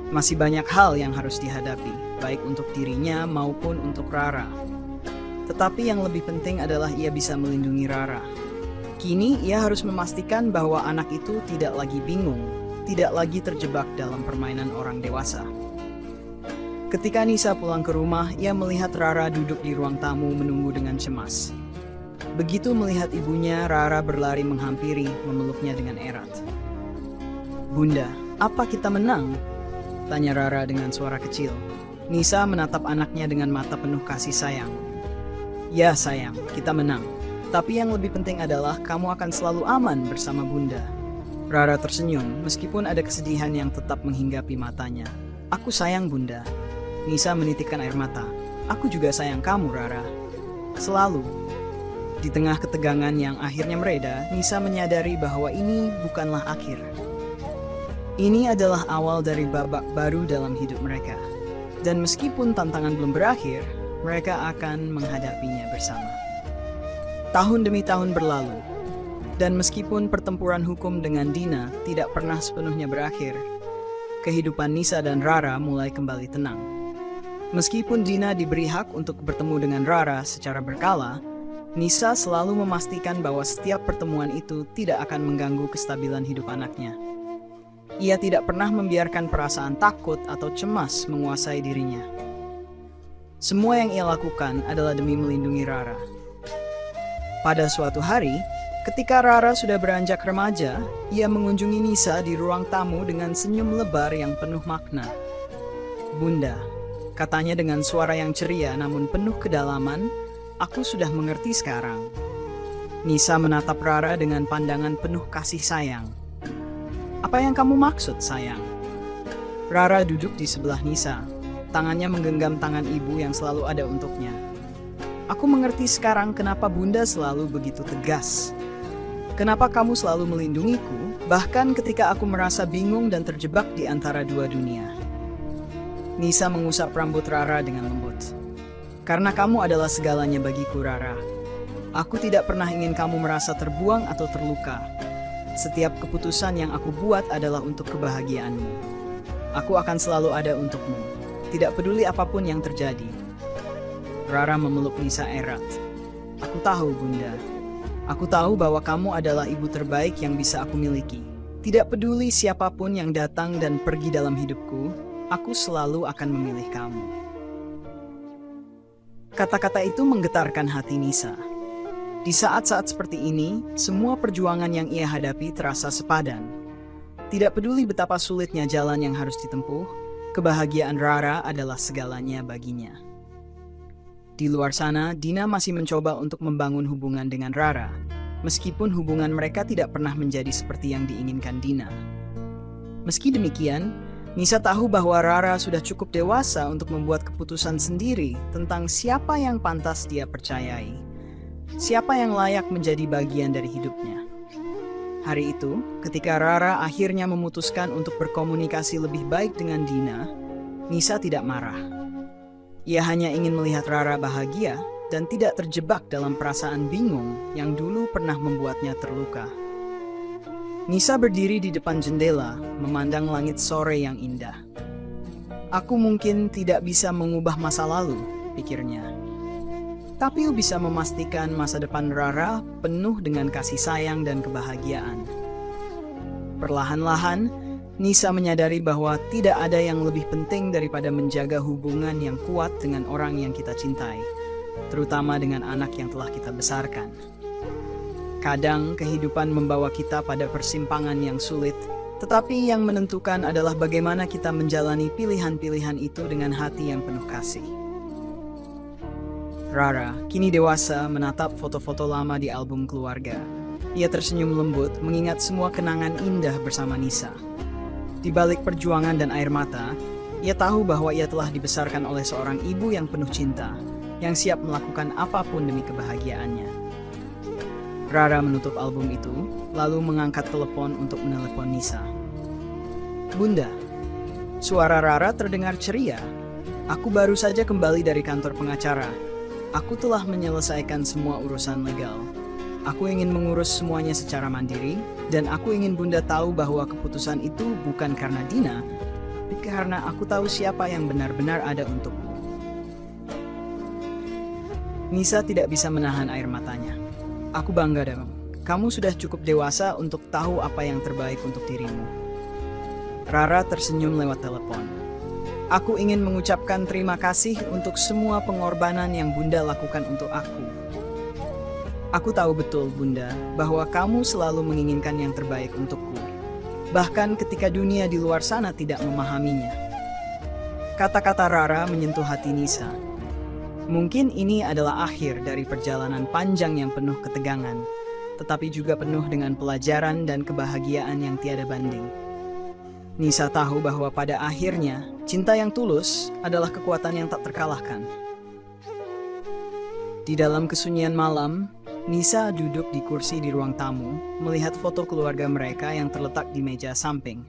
Masih banyak hal yang harus dihadapi, baik untuk dirinya maupun untuk Rara. Tetapi yang lebih penting adalah ia bisa melindungi Rara. Kini ia harus memastikan bahwa anak itu tidak lagi bingung, tidak lagi terjebak dalam permainan orang dewasa. Ketika Nisa pulang ke rumah, ia melihat Rara duduk di ruang tamu menunggu dengan cemas. Begitu melihat ibunya, Rara berlari menghampiri, memeluknya dengan erat. "Bunda, apa kita menang?" tanya Rara dengan suara kecil. Nisa menatap anaknya dengan mata penuh kasih sayang. "Ya sayang, kita menang. Tapi yang lebih penting adalah kamu akan selalu aman bersama Bunda." Rara tersenyum meskipun ada kesedihan yang tetap menghinggapi matanya. "Aku sayang Bunda." Nisa menitikkan air mata. "Aku juga sayang kamu Rara. Selalu." Di tengah ketegangan yang akhirnya mereda, Nisa menyadari bahwa ini bukanlah akhir. Ini adalah awal dari babak baru dalam hidup mereka. Dan meskipun tantangan belum berakhir, mereka akan menghadapinya bersama. Tahun demi tahun berlalu, dan meskipun pertempuran hukum dengan Dina tidak pernah sepenuhnya berakhir, kehidupan Nisa dan Rara mulai kembali tenang. Meskipun Dina diberi hak untuk bertemu dengan Rara secara berkala, Nisa selalu memastikan bahwa setiap pertemuan itu tidak akan mengganggu kestabilan hidup anaknya. Ia tidak pernah membiarkan perasaan takut atau cemas menguasai dirinya. Semua yang ia lakukan adalah demi melindungi Rara. Pada suatu hari, ketika Rara sudah beranjak remaja, ia mengunjungi Nisa di ruang tamu dengan senyum lebar yang penuh makna. "Bunda," katanya dengan suara yang ceria namun penuh kedalaman, "aku sudah mengerti sekarang." Nisa menatap Rara dengan pandangan penuh kasih sayang. "Apa yang kamu maksud, sayang?" Rara duduk di sebelah Nisa, tangannya menggenggam tangan ibu yang selalu ada untuknya. "Aku mengerti sekarang kenapa Bunda selalu begitu tegas. Kenapa kamu selalu melindungiku, bahkan ketika aku merasa bingung dan terjebak di antara dua dunia." Nisa mengusap rambut Rara dengan lembut. "Karena kamu adalah segalanya bagiku, Rara. Aku tidak pernah ingin kamu merasa terbuang atau terluka. Setiap keputusan yang aku buat adalah untuk kebahagiaanmu. Aku akan selalu ada untukmu, tidak peduli apapun yang terjadi." Rara memeluk Nisa erat. "Aku tahu, Bunda. Aku tahu bahwa kamu adalah ibu terbaik yang bisa aku miliki. Tidak peduli siapapun yang datang dan pergi dalam hidupku, aku selalu akan memilih kamu." Kata-kata itu menggetarkan hati Nisa. Di saat-saat seperti ini, semua perjuangan yang ia hadapi terasa sepadan. Tidak peduli betapa sulitnya jalan yang harus ditempuh, kebahagiaan Rara adalah segalanya baginya. Di luar sana, Dina masih mencoba untuk membangun hubungan dengan Rara, meskipun hubungan mereka tidak pernah menjadi seperti yang diinginkan Dina. Meski demikian, Nisa tahu bahwa Rara sudah cukup dewasa untuk membuat keputusan sendiri tentang siapa yang pantas dia percayai, siapa yang layak menjadi bagian dari hidupnya. Hari itu, ketika Rara akhirnya memutuskan untuk berkomunikasi lebih baik dengan Dina, Nisa tidak marah. Ia hanya ingin melihat Rara bahagia dan tidak terjebak dalam perasaan bingung yang dulu pernah membuatnya terluka. Nisa berdiri di depan jendela, memandang langit sore yang indah. Aku mungkin tidak bisa mengubah masa lalu, pikirnya. Tapi bisa memastikan masa depan Rara penuh dengan kasih sayang dan kebahagiaan. Perlahan-lahan, Nisa menyadari bahwa tidak ada yang lebih penting daripada menjaga hubungan yang kuat dengan orang yang kita cintai, terutama dengan anak yang telah kita besarkan. Kadang kehidupan membawa kita pada persimpangan yang sulit, tetapi yang menentukan adalah bagaimana kita menjalani pilihan-pilihan itu dengan hati yang penuh kasih. Rara, kini dewasa, menatap foto-foto lama di album keluarga. Ia tersenyum lembut mengingat semua kenangan indah bersama Nisa. Di balik perjuangan dan air mata, ia tahu bahwa ia telah dibesarkan oleh seorang ibu yang penuh cinta, yang siap melakukan apapun demi kebahagiaannya. Rara menutup album itu, lalu mengangkat telepon untuk menelepon Nisa. "Bunda," suara Rara terdengar ceria. "Aku baru saja kembali dari kantor pengacara. Aku telah menyelesaikan semua urusan legal. Aku ingin mengurus semuanya secara mandiri, dan aku ingin Bunda tahu bahwa keputusan itu bukan karena Dina, tapi karena aku tahu siapa yang benar-benar ada untukku." Nisa tidak bisa menahan air matanya. "Aku bangga dong. Kamu sudah cukup dewasa untuk tahu apa yang terbaik untuk dirimu." Rara tersenyum lewat telepon. "Aku ingin mengucapkan terima kasih untuk semua pengorbanan yang Bunda lakukan untuk aku. Aku tahu betul, Bunda, bahwa kamu selalu menginginkan yang terbaik untukku, bahkan ketika dunia di luar sana tidak memahaminya." Kata-kata Rara menyentuh hati Nisa. Mungkin ini adalah akhir dari perjalanan panjang yang penuh ketegangan, tetapi juga penuh dengan pelajaran dan kebahagiaan yang tiada banding. Nisa tahu bahwa pada akhirnya, cinta yang tulus adalah kekuatan yang tak terkalahkan. Di dalam kesunyian malam, Nisa duduk di kursi di ruang tamu, melihat foto keluarga mereka yang terletak di meja samping.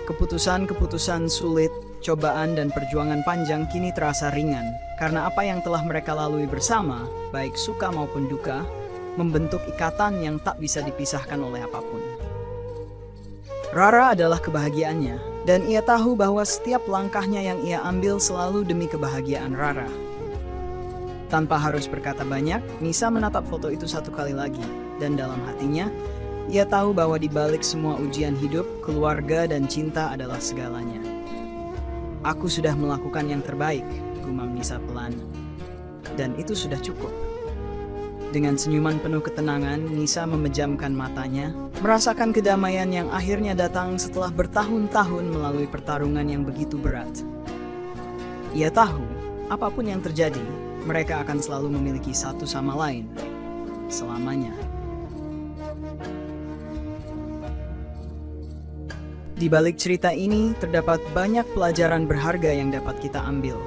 Keputusan-keputusan sulit, cobaan dan perjuangan panjang kini terasa ringan, karena apa yang telah mereka lalui bersama, baik suka maupun duka, membentuk ikatan yang tak bisa dipisahkan oleh apapun. Rara adalah kebahagiaannya, dan ia tahu bahwa setiap langkahnya yang ia ambil selalu demi kebahagiaan Rara. Tanpa harus berkata banyak, Nisa menatap foto itu satu kali lagi, dan dalam hatinya, ia tahu bahwa di balik semua ujian hidup, keluarga dan cinta adalah segalanya. "Aku sudah melakukan yang terbaik," gumam Nisa pelan. "Dan itu sudah cukup." Dengan senyuman penuh ketenangan, Nisa memejamkan matanya, merasakan kedamaian yang akhirnya datang setelah bertahun-tahun melalui pertarungan yang begitu berat. Ia tahu, apapun yang terjadi, mereka akan selalu memiliki satu sama lain, selamanya. Di balik cerita ini, terdapat banyak pelajaran berharga yang dapat kita ambil,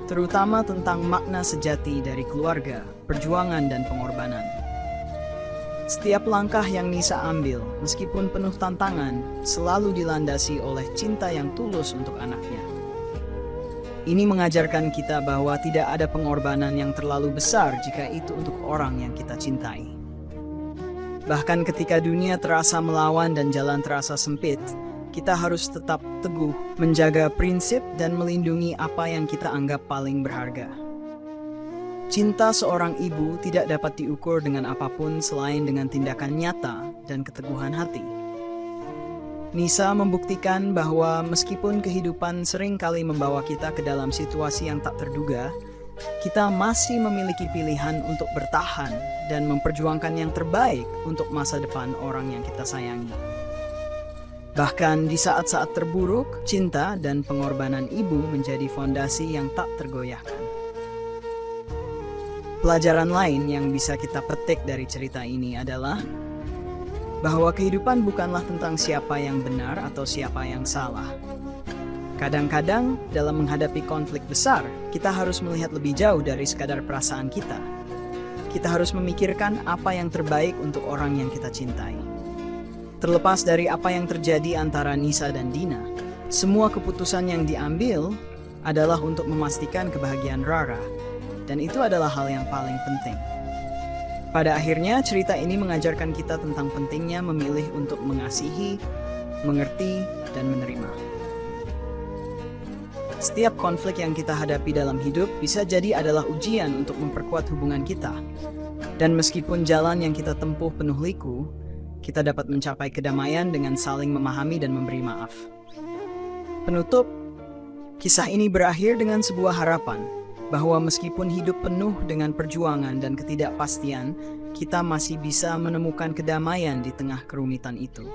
terutama tentang makna sejati dari keluarga, perjuangan, dan pengorbanan. Setiap langkah yang Nisa ambil, meskipun penuh tantangan, selalu dilandasi oleh cinta yang tulus untuk anaknya. Ini mengajarkan kita bahwa tidak ada pengorbanan yang terlalu besar jika itu untuk orang yang kita cintai. Bahkan ketika dunia terasa melawan dan jalan terasa sempit, kita harus tetap teguh, menjaga prinsip dan melindungi apa yang kita anggap paling berharga. Cinta seorang ibu tidak dapat diukur dengan apapun selain dengan tindakan nyata dan keteguhan hati. Nisa membuktikan bahwa meskipun kehidupan sering kali membawa kita ke dalam situasi yang tak terduga, kita masih memiliki pilihan untuk bertahan dan memperjuangkan yang terbaik untuk masa depan orang yang kita sayangi. Bahkan di saat-saat terburuk, cinta dan pengorbanan ibu menjadi fondasi yang tak tergoyahkan. Pelajaran lain yang bisa kita petik dari cerita ini adalah bahwa kehidupan bukanlah tentang siapa yang benar atau siapa yang salah. Kadang-kadang dalam menghadapi konflik besar, kita harus melihat lebih jauh dari sekadar perasaan kita. Kita harus memikirkan apa yang terbaik untuk orang yang kita cintai. Terlepas dari apa yang terjadi antara Nisa dan Dina, semua keputusan yang diambil adalah untuk memastikan kebahagiaan Rara, dan itu adalah hal yang paling penting. Pada akhirnya, cerita ini mengajarkan kita tentang pentingnya memilih untuk mengasihi, mengerti, dan menerima. Setiap konflik yang kita hadapi dalam hidup bisa jadi adalah ujian untuk memperkuat hubungan kita. Dan meskipun jalan yang kita tempuh penuh liku, kita dapat mencapai kedamaian dengan saling memahami dan memberi maaf. Penutup, kisah ini berakhir dengan sebuah harapan bahwa meskipun hidup penuh dengan perjuangan dan ketidakpastian, kita masih bisa menemukan kedamaian di tengah kerumitan itu.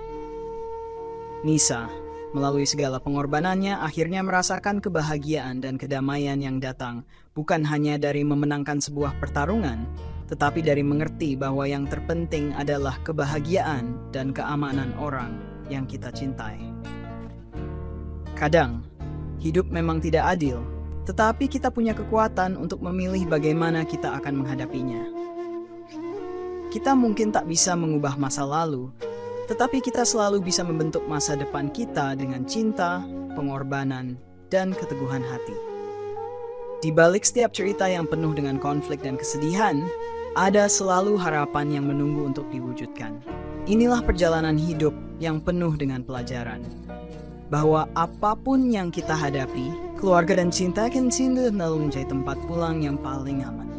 Nisa, melalui segala pengorbanannya, akhirnya merasakan kebahagiaan dan kedamaian yang datang bukan hanya dari memenangkan sebuah pertarungan, tetapi dari mengerti bahwa yang terpenting adalah kebahagiaan dan keamanan orang yang kita cintai. Kadang, hidup memang tidak adil, tetapi kita punya kekuatan untuk memilih bagaimana kita akan menghadapinya. Kita mungkin tak bisa mengubah masa lalu, tetapi kita selalu bisa membentuk masa depan kita dengan cinta, pengorbanan, dan keteguhan hati. Di balik setiap cerita yang penuh dengan konflik dan kesedihan, ada selalu harapan yang menunggu untuk diwujudkan. Inilah perjalanan hidup yang penuh dengan pelajaran, bahwa apapun yang kita hadapi, keluarga dan cinta akan selalu menjadi tempat pulang yang paling aman.